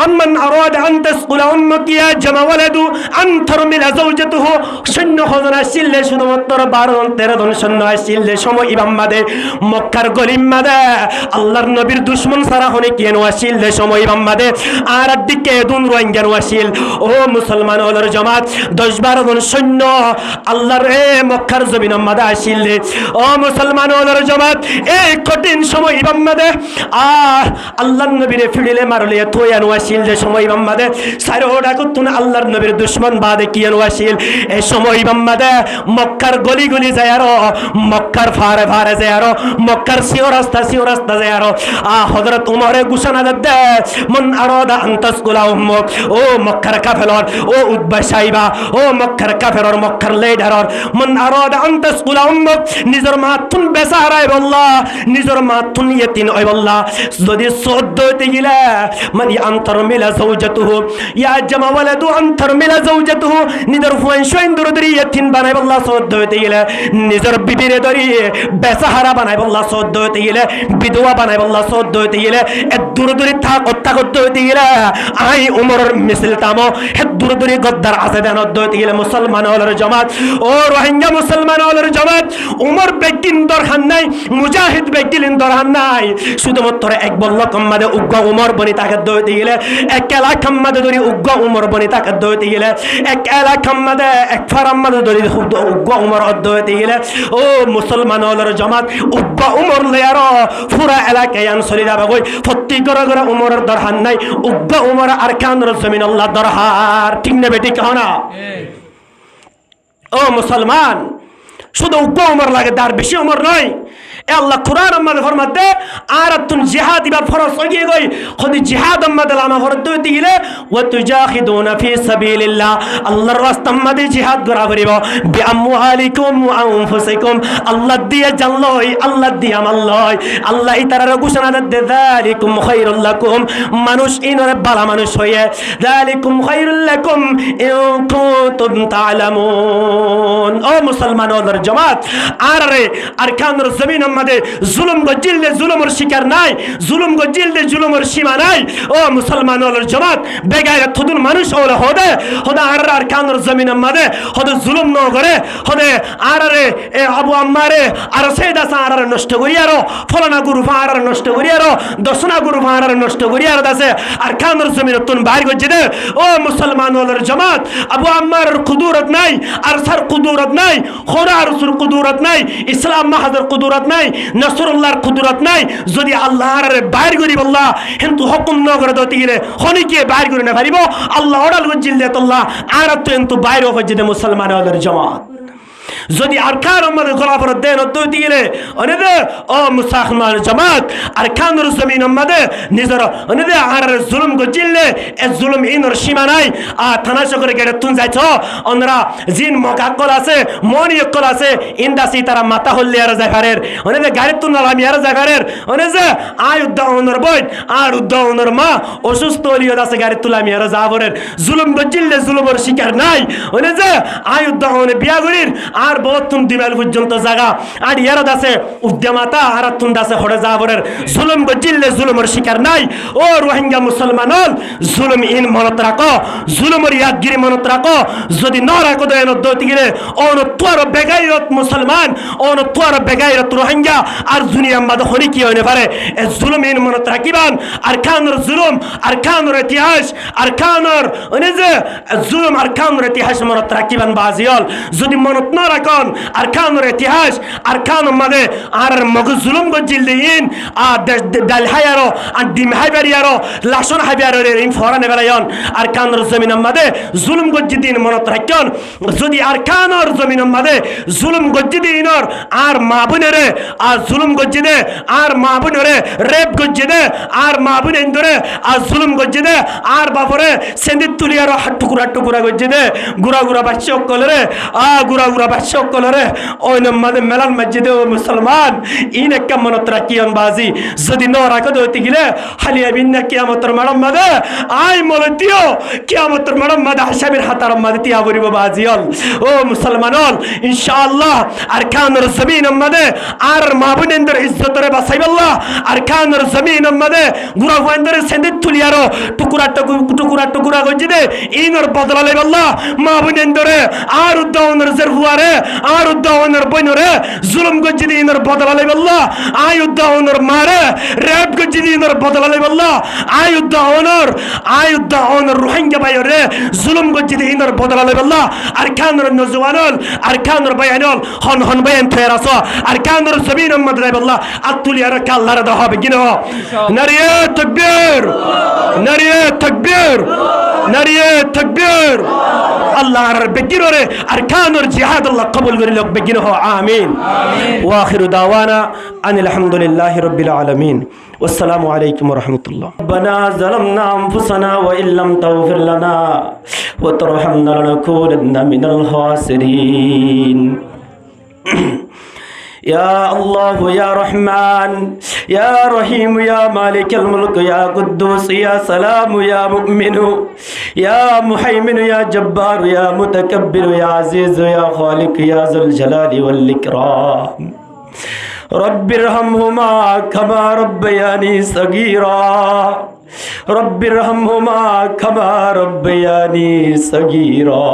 আম্মান আরাদ আন তাসকুলা উম্মুকি ইয়া জামা ওয়ালাদু আন তারমিলা যাওজাতুহু সৈন্য হযনা সিল্লে শুধুমাত্র 12-13 জন সৈন্য আসিলে সময় ইমামবাদে মক্কার গলিমাদে আল্লাহর নবীর দুশমন সারা হনে কেন আসিলে সময় ইমামবাদে আর দিকে দুন রোহিঙ্গা আসিল ও মুসলমান ওলার জামাত 10-12 জন সৈন্য আল্লাহর মক্কার জমিন মাদে আসিলে ও মুসলমান ওলার জামাত এই কঠিন সময় ইমামবাদে আল্লাহর নবীরে ফিড়িলে মারলে তোয়ান ওয়াসিল যে সময় ইমামবাদে সারোডা কুতুন আল্লাহর নবীর দুশমন বাদে কিয়ান ওয়াসিল এই সময় ইমামবাদে মক্কার গলি গলি যায় আর মক্কার ফারে ফারে যায় আর মক্কার সিও রাস্তা যায় আর হযরত উমরে ঘোষণা দে মান আরাদা আন তাসকুলা উম্মুক ও মক্কার কাফেরর ও উতবা সাইবা ও মক্কার কাফেরর মক্কার লিডারর মান আরাদা আন তাসকুলা উম্মুক নিজর মাতুন বেসারাই বল্লাহ নিজর মাতুন ইয়তিন ওই বল্লাহ যদি সদ্দ গিলা মানে আন্তর মিলা যাওজাতুহু ইয়া জামা ওয়ালাদু আন্তর মিলা যাওজাতুহু নিজর ফুয়ান শৈন দরদরি ইয়তিন বানাই আল্লাহ সদ্দ হইতে গেলে নিজর বিবিরে ধরি বেসাহারা বানাই আল্লাহ সদ্দ হইতে গেলে বিধবা বানাই আল্লাহ সদ্দ হইতে গেলে এ দূরদূরি থাক হত্যা করতে হইতে গেলে আই উমরের মিছিল তামো হে দূরদূরি গদ্দার আছে দেন হদ্দ হইতে গেলে মুসলমান ওলার জামাত ও রোহিঙ্গা মুসলমান ওলার জামাত উমর বেগিন দরখান নাই মুজাহিদ বেগিন দরখান নাই শুধুমাত্র এক বল্ল কম্মাদে উগ্র উমর বনি তাকে দইতে গেলে এক এলাকার মধ্যে ধরি উগ্র উমর বনি তাকে দইতে গেলে এক এলাকার মধ্যে এক ফারাম মধ্যে ধরি উগ্র উমর দইতে গেলে ও মুসলমান ওলার জামাত উগ্র উমর লেয়ার পুরা এলাকায় আনসরি যাবে কই ফত্তি করে করে উমরের দরহান নাই উগ্র উমর আর কানর জমিন আল্লাহ দরহার ঠিক নেবে ঠিক না ও মুসলমান শুধু উগ্র উমর লাগে তার বেশি উমর নয় আল্লাহ কুরআন আমাদের ফরমাতে আর তুন জিহাদ ইবার ফরজ হয়ে গই খদি জিহাদ আমাদের লামা ফরজ দিতে গেলে ওয়া তুজাহিদুনা ফি সাবিলিল্লাহ আল্লাহর রাস্তা আমাদের জিহাদ করা করিব বিআমওয়ালিকুম ওয়া আনফুসিকুম আল্লাহ দিয়ে জানলই আল্লাহ দিয়ে আমলই আল্লাহ ইতারার ঘোষণা দে যালিকুম খায়রুল লাকুম মানুষ ইনরে বালা মানুষ হয়ে যালিকুম খায়রুল লাকুম ইন কুনতুম তা'লামুন ও মুসলমান ওদের জামাত আর আরকানুর জমিন মাঝে জুলুম গজিললে জুলুমের শিকার নাই, জুলুম গজিললে জুলুমের সীমা নাই। ও মুসলমান ওর জমাত বেগায় থুদুন মানুষ ওলে হদে হদা আর কানোর জমিনের মাঝে হদে জুলুম ন করে হদে আরে এ আবু আম্মারে আর সেইদাসা আর নষ্ট করি আরো ফলানা গুরু আর নষ্ট করি আরো দশনা গুরু আর নষ্ট করি আর দাসে আর কানোর জমিন তুন বাইর গজে দে। ও মুসলমান ওর জমাত আবু আম্মার কুদরত নাই, আর সার কুদরত নাই, খোরা রসুল কুদরত নাই, ইসলাম মাহাদের কুদরত নাই, নসরুল্লাহর কুদরত নাই। যদি আল্লাহর বাইর করি বললা কিন্তু হুকুম ন করে দতে গেলে হনিকে বাইর করে না পারিব আল্লাহ ওড়াল গজিল দে তোল্লা আর তো কিন্তু বাইরে হয়ে দে মুসলমান ওদের জমাত। যদি আরকান আমাদের গোলাপর দেন অদ্বৈত গেলে অনেদে ও মুসলমান জামাত আরকানুর জমিন আমাদের নিজের অনেদে আর জুলুম গজিললে এ জুলুম ইনর সীমা নাই। আর থানা চক্রে গেলে তুন যাইছ অনরা জিন মকাকল আছে মনি অকল আছে ইন্দাসি তারা মাথা হল্লি আর জাফারের অনেদে গাড়ি তুন নামি আর জাফারের অনেদে আয় উদ্দাহনের বই আর উদ্দাহনের মা অসুস্থ হলিও আছে গাড়ি তুলামি আর জাফরের জুলুম গজিললে জুলুমের শিকার নাই। অনেদে আয় উদ্দাহনে বিয়া গরির আর বহুত তুম দিমাল পর্যন্ত জায়গা আর ইয়ারদ আছে উদ্যমাতা আর তুম দাসে হড়ে যাবরের জুলুম গজিললে জুলুমের শিকার নাই। ও রোহিঙ্গা মুসলমানল জুলুম ইন মনত রাখো, জুলুমের ইয়াদগিরি মনত রাখো। যদি ন রাখো দেন দতি গিরে অন তোর বেগাইরত মুসলমান অন তোর বেগাইরত রোহিঙ্গা আর দুনিয়া মাদ হরি কি হইনে পারে এ জুলুম ইন মনত রাখিবান। আর কানুর জুলুম আর কানুর ইতিহাস আর কানুর ওনে যে জুলুম আর কানুর ইতিহাস মনত রাখিবান বাজিয়ল। যদি মনত ন রাখন আর কানুর ইতিহাস আর কানুর মাদে আর মগজ জুলুম গজিল দিন আর ডাল হায়ারো আর ডিম হাইবারিয়ারো লাশন হাইবারো ইন ফরানে বেলায়ন আর কানুর জমিন মাদে জুলুম গজিদিন মনত রাখন। যদি আর কানুর জমিন মাদে জুলুম গজিদিনর আর মাবুনেরে আর জুলুম গজিদে আর মাবুনেরে রেপ গজিদে আর মাবুন ইন্দরে আর জুলুম গজিদে আর বাপরে সেন্দিত তুলিয়ারো টুকুরা টুকুরা গজিদে গুড়া গুড়া বাচ্চা কলরে গুড়া গুড়া বাচ্চা কলরে ওই নমাদে মেলান মসজিদে ও মুসলমান ইন একটা মনত রাখিয়ন বাজি। যদি ন রাখো দইতে গেলে হালিয়া বিন্না কিয়ামতের মাড়ম মাদে আই মলতিও কিয়ামতের মাড়ম মাদে হাসাবির হাতার মাদে তিয়া বরিব বাজিয়ল। ও মুসলমানল ইনশাআল্লাহ আর কানুর জমিন মাদে আর মাবুনেন্দর ইজ্জতরে বাসাইবাল্লাহ আর কানুর জমিন মাদে গুড়া গুয়ান্দরে সেন্দিত তুলিয়ারো টুকুরা টুকুরা টুকুরা গজিদে ইনর বদলা লাইবাল্লাহ মাবুনেন্দরে আর উদ্দাওনের জরহুয়ারে আর উদ্দাওনের বইনরে জুলুম গজিদে ইনর বদলা লাইবাল্লাহ আই উদ্দাওনের মারে রেপ গজিদে ইনর বদলা লাইবাল্লাহ আই উদ্দাওনের রোহিঙ্গা বাইরে জুলুম গজিদে ইনর বদলা লাইবাল্লাহ আর কানুর নজওয়ানল আর কানুর বায়ানল হন হন বায়ান ফেরাসো আর কানুর জমিন উম্মত লাইবাল্লাহ আতুলিয়ার কাল্লার দহ বিগিনো নারিয়ে তাকবীর নারিয়ে তাকবীর নারিয়ে তাকবীর আল্লাহর বেগিরে আর কানুর জিহাদ আল্লাহ কবুল করি লোক বেগিনো আমিন। ওয়া আখিরু দাওয়ানা আনিল হামদুলিল্লাহি রাব্বিল আলামিন। والسلام عليكم ورحمة الله. ربنا ظلمنا أنفسنا وإن لم تغفر لنا وترحمنا لنكونن من الخاسرين. يا الله يا رحمن يا رحيم يا مالك الملك يا قدوس يا سلام يا مؤمن يا محيمن يا جبار يا متكبر يا عزيز يا خالق يا ذو الجلال والإكرام. رب ارحمهما كما ربياني صغيرا رب ارحمهما كما ربياني صغيرا.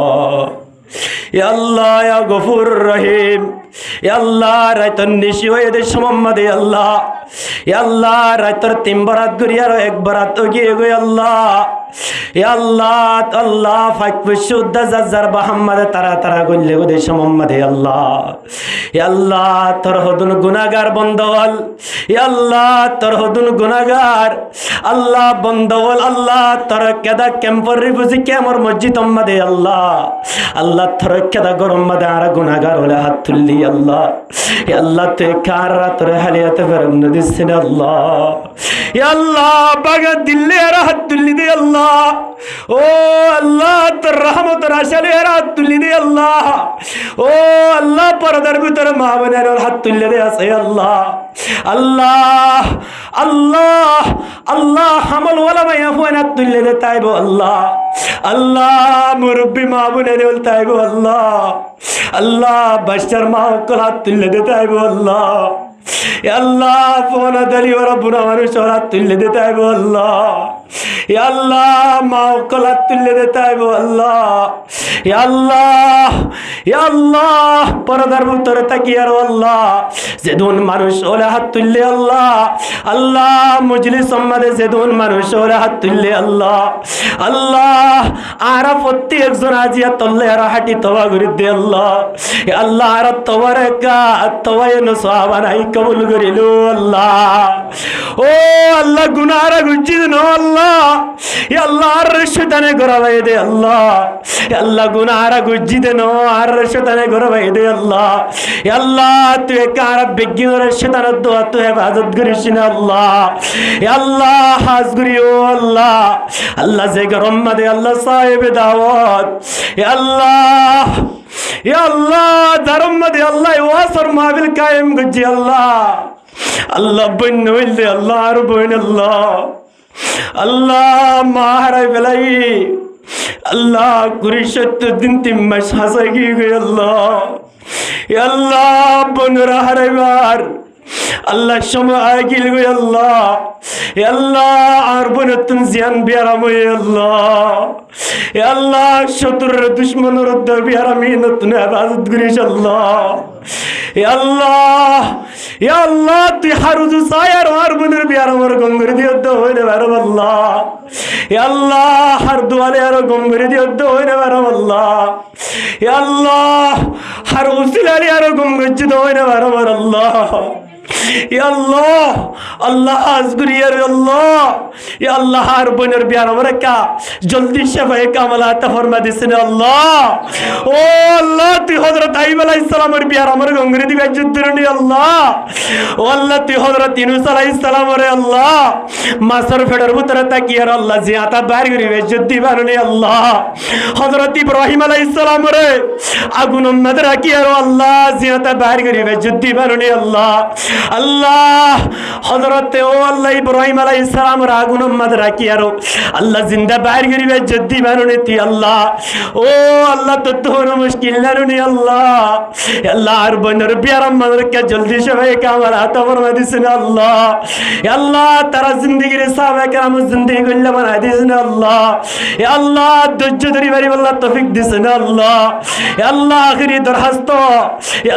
يا الله يا غفور رحيم يا الله রাইতন নিশি হয়ে দে মোহাম্মদ يا الله يا الله রাইতর তিন বরাত গরিয়ার এক বরাত গিয়ে গো আল্লাহ يا الله الله ফাক বিশুদ্ধ জাজার মোহাম্মদ তারা তারা গল্লে গো দে মোহাম্মদ يا الله يا الله তোর হদুন গুনাহগার বন্দল يا الله তোর হদুন গুনাহগার আল্লাহ বন্দল আল্লাহ তোর কেদা কেম্পর বুঝি কেমর মসজিদ উম্মদ يا الله আল্লাহ তোর কেদা গরম মদে আর গুনাহগার হলে হাত তুললি আল্লাহ يا الله তে কার তোর হালিয়াতে ফেরম নদিসিন আল্লাহ يا الله বাগা দিল্লে আর হাত তুললি দে আল্লাহ ও আল্লাহ তোর রহমতের আশালে আর হাত তুললি দে আল্লাহ ও আল্লাহ পরদার ভিতরে মা বোনের হাত তুললে দে আছে আল্লাহ আল্লাহ আল্লাহ আল্লাহ হামল ওয়ালা মাইয়া ফোন হাত তুললে দে তাইবো আল্লাহ আল্লাহ মুরব্বি মা বোনের তাইবো আল্লাহ আল্লাহ বাচ্চার মা কল হাত তুললে দে তাইবো আল্লাহ আল্লাহ ফোনা দালি ওরা বুড়া মানুষ ওরা তুললে দিতে আইব আল্লাহ আল্লাহ মা কলা তুললে দিতে আইব আল্লাহ আল্লাহ আল্লাহ পরদার ভিতরে তাকি আর আল্লাহ যেদিন মানুষ ওরা হাত তুললে আল্লাহ আল্লাহ মজলিস সম্মাদে যেদিন মানুষ ওরা হাত তুললে আল্লাহ আল্লাহ আর প্রত্যেকজন আজিয়া তল্লে আর হাঁটি তবা করে দে আল্লাহ আল্লাহ আর তোমার একা তোমায় নসাবা নাই কবুল করিল আল্লাহ ও আল্লাহ গুনার গুজিদ ন আল্লাহ আল্লাহ আর শয়তানে গরাবাই দে আল্লাহ আল্লাহ গুনার গুজিদ ন আর শয়তানে গরাবাই দে আল্লাহ আল্লাহ তুই কার বিজ্ঞানের শয়তানের দোয়া তুই হেফাজত করিস না আল্লাহ আল্লাহ হাজ করিও আল্লাহ আল্লাহ যে গরম মাদে আল্লাহ সাহেব দাওয়াত আল্লাহ আল্লাহ ধর্ম মধ্যে আল্লাহ ওয়াসর মাহফিল কায়েম করছি আল্লাহ আল্লাহ বন্য হইলে আল্লাহ আর বইন আল্লাহ আল্লাহ মা হারাই বেলাই আল্লাহ 70 দিন 3 মাস হাসাই গিয়ে আল্লাহ আল্লাহ বনরা হারাইবার আল্লাহ সময় আগিল গো আল্লাহ আল্লাহ আর বনতুন জিয়ান বিয়ারাম আল্লাহ আল্লাহ শত্রুর দুশমনের উদ্ধার বিয়ারামি নতুন ইবাদত করিস আল্লাহ আল্লাহ আল্লাহ তুই হারুজু সায়ার আর বনের বিয়ারামর গঙ্গরে দিয়ে উদ্দ হইলে বারো আল্লাহ আল্লাহ হার দুয়ালে আর গঙ্গরে দিয়ে উদ্দ হইলে বারো আল্লাহ আল্লাহ হার উসিলালি আর গঙ্গরে হইলে বারো আল্লাহ আল্লাহ আল্লাহ আজগুরি আল্লাহ আল্লাহ আর বোনের বিয়ার আমরা কা জলদি শেফায়ে কামাল আতা ফরমা দিছেন আল্লাহ ও আল্লাহ তুই হযরত আইয়ুব আলাইহিস সালামের বিয়ার আমার গঙ্গরে দিবে যুদ্ধরনি আল্লাহ ও আল্লাহ তুই হযরত ইউনূস আলাইহিস সালামের আল্লাহ মাসর ফেডার ভিতরে তাকিয়ার আল্লাহ জিয়াতা বাইর করিবে যুদ্ধ বারনি আল্লাহ হযরত ইব্রাহিম আলাইহিস সালামের আগুন উম্মত রাখিয়ার আল্লাহ জিয়াতা বাইর করিবে যুদ্ধ বারনি আল্লাহ আল্লাহ হযরত ও আল্লাহ ইব্রাহিম আলাইহিস সালামের আগুন উম্মত রাখিয়ারো আল্লাহ জিন্দা বাইর করিবে যুদ্ধ বারনি তি আল্লাহ ও আল্লাহ তো তোর মুশকিল নারনি আল্লাহ আল্লাহ আর বনের বিয়ারাম মাদরকে জলদি সবাই কামাল আতা ফরমা দিছেন আল্লাহ আল্লাহ তারা জিন্দেগির সাহাবা کرام জিন্দেগি গল্লা বানাই দিছেন আল্লাহ আল্লাহ ধৈর্য ধরি বাড়ি আল্লাহ তৌফিক দিছেন আল্লাহ আল্লাহ আখিরি দরখাস্ত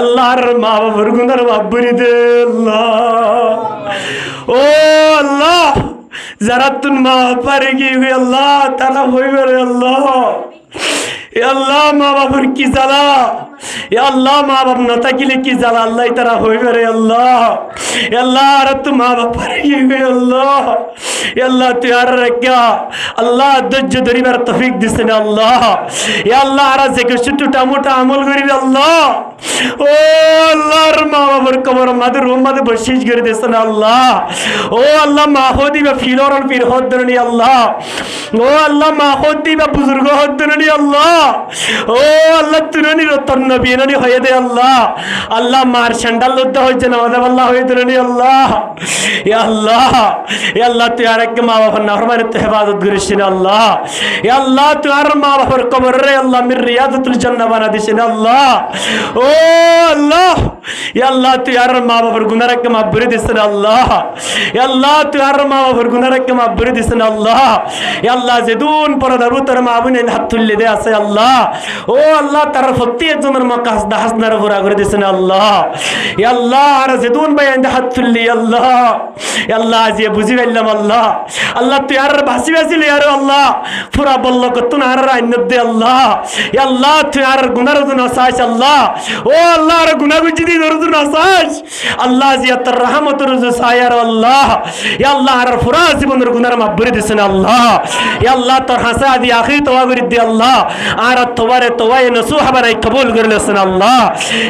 আল্লাহর মা বাবার গুনার মাফ করে দে আল্লাহ ও আল্লাহ যারা তুন মা পারে গিয়ে আল্লাহ তারা হইবে রে আল্লাহ আল্লাহ মা বাবার কি জ্বালা আল্লাহ মা বাপ না থাকিলে কি জ্বালা আল্লাহ তারা হইবে রে আল্লাহ আল্লাহ আর তু মা বাপ পারে গিয়ে আল্লাহ আল্লাহ তুই আর রাখা আল্লাহ ধৈর্য ধরিবার তৌফিক দিছেন আল্লাহ আল্লাহ আর যে কিছু টুটা মোটা আমল করি আল্লাহ ও আল্লাহর মা বাবার কবর মাদের রুমাদে বসিস করে দিছেন আল্লাহ ও আল্লাহ মা হদিবা ফিলরন ফির হদরনি আল্লাহ ও আল্লাহ মা হদিবা বুজুর্গ হদরনি আল্লাহ ও আল্লাহ তুরনি রতন নবী ননি হয়ে দে আল্লাহ আল্লাহ মার শান্ডাল লদ্দ হইছে নামাজ আল্লাহ হয়ে দরনি আল্লাহ ইয়া আল্লাহ তুই আর এক মা বাবার নাফরমানি তে হেফাজত করিস না আল্লাহ ইয়া আল্লাহ তুই আর মা বাবার কবর রে আল্লাহ মির রিয়াদাতুল জান্নাহ বানা দিস না আল্লাহ ও আল্লাহ ইয়া আল্লাহ তুই আর মা বাবার গুনাহ কে মাফ করে দিস না আল্লাহ ইয়া আল্লাহ তুই আর মা বাবার গুনাহ কে মাফ করে দিস না আল্লাহ ইয়া আল্লাহ যেদুন পরদার ভিতরে মা বোনের হাত তুললে দে আছে আল্লাহ ও আল্লাহ তার প্রত্যেকজনের মাকাস দাহাসনার পুরা করে দিস না আল্লাহ ইয়া আল্লাহ আর যেদুন ভাই হাত তুললি আল্লাহ ইয়া আল্লাহ যে বুঝি গেলাম আল্লাহ আল্লাহ তুই আর ভাসি ভাসিলি আর আল্লাহ পুরা বলল কত না আর আইন দে আল্লাহ ইয়া আল্লাহ তুই আর গুনার জন্য আসাস আল্লাহ ও আল্লাহ আর গুনাহ গুজি দি জন্য আসাস আল্লাহ জিয়া তোর রহমতের রুজু সায়ার আল্লাহ ইয়া আল্লাহ আর পুরা জীবনের গুনার মাফ করে দিস না আল্লাহ ইয়া আল্লাহ তোর হাসা দি আখির তওবা করে দি আল্লাহ আর তোবারে তোবায়ে নসুহা বানাই কবুল করে লসন আল্লাহ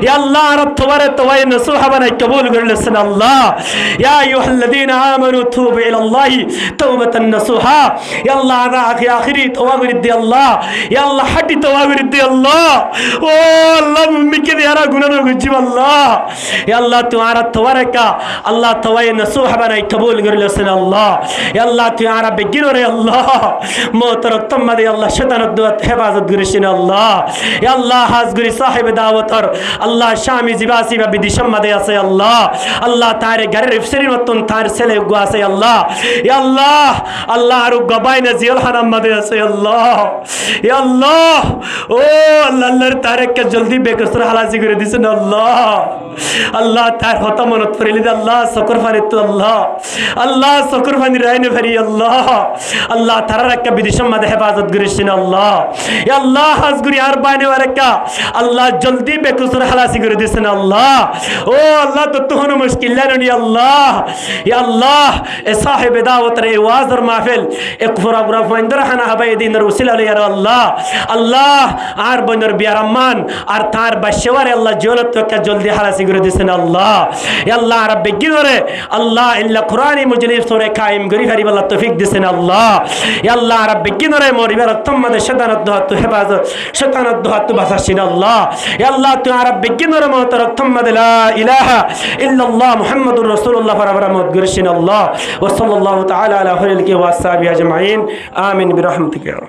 ইয়া আল্লাহ আর তোবারে তোবায়ে নসুহা বানাই কবুল করে লসন আল্লাহ ইয়া আইয়ুহাল্লাযীনা আমানু তুবু ইলাল্লাহি তাওবাতান নসুহা ইয়া আল্লাহ আর আখিরি তওবা করে দি আল্লাহ ইয়া আল্লাহ হাটি তওবা করে দি আল্লাহ ও আল্লাহ মিকে দি আর গুনাহ গুজি আল্লাহ या अल्लाह तुम्हारा तवरका अल्लाह तवय नसूह बनाई कबूल कर लो सन अल्लाह या अल्लाह तुम्हारा बेगिनो रे अल्लाह मोहतर तम्मदे अल्लाह शैतान दुआत हिफाजत गुरशिन अल्लाह या अल्लाह हाजगुरी साहिब दावतर अल्लाह शामी जिबासी बा बिदिशम मदे আছে अल्लाह अल्लाह तारे घरे रिफसरी मतन तार सेले गुआ আছে अल्लाह या अल्लाह अल्लाह आरु गबाई ने जियल हनम मदे আছে अल्लाह या अल्लाह ओ अल्लाह अल्लाह तारे के जल्दी बेकसर हलासी करे दिसन अल्लाह अल्लाह तार होता मनत फरिली अल्लाह शुक्र फरि तो अल्लाह शुक्र फनि रहने फरि अल्लाह अल्लाह तारा के बिदिशम मदे हिफाजत गुरशिन अल्लाह या अल्लाह हजगुरी यार बाने वरका अल्लाह जल्दी बेकसर हलासी करे दिसन अल्लाह ओ अल्लाह तो तुहन मुश्किल नहीं अल्लाह या अल्लाह ए साहिब दावत रे वाज और महफिल एक प्रोग्राम फंदर हना हबाई दिन रसूल या अल्लाह अल्लाह आर बनर बियारमान आर तार बशवर अल्लाह जोलत तो के जल्दी हलासी करे दिसन अल्लाह या अल्लाह रब गिनरे अल्लाह इल्ला कुरानी मुजलिस सूरे कायम गरी हरी अल्लाह तौफीक दिसन अल्लाह या अल्लाह रब गिनरे मोरी बर तम्मद शैतान दुआ तो हिफाजत शैतान दुआ तो बसाशिन अल्लाह या अल्लाह तू रब गिनरे मोतर तम्मद ला इलाहा इल्ला अल्लाह मुहम्मदुर रसूलुल्लाह फरबर मोद गुरशिन अल्लाह व सल्लल्लाहु तआला अला खैरिल के वासाबि अजमाइन आमीन बिरहमतिका।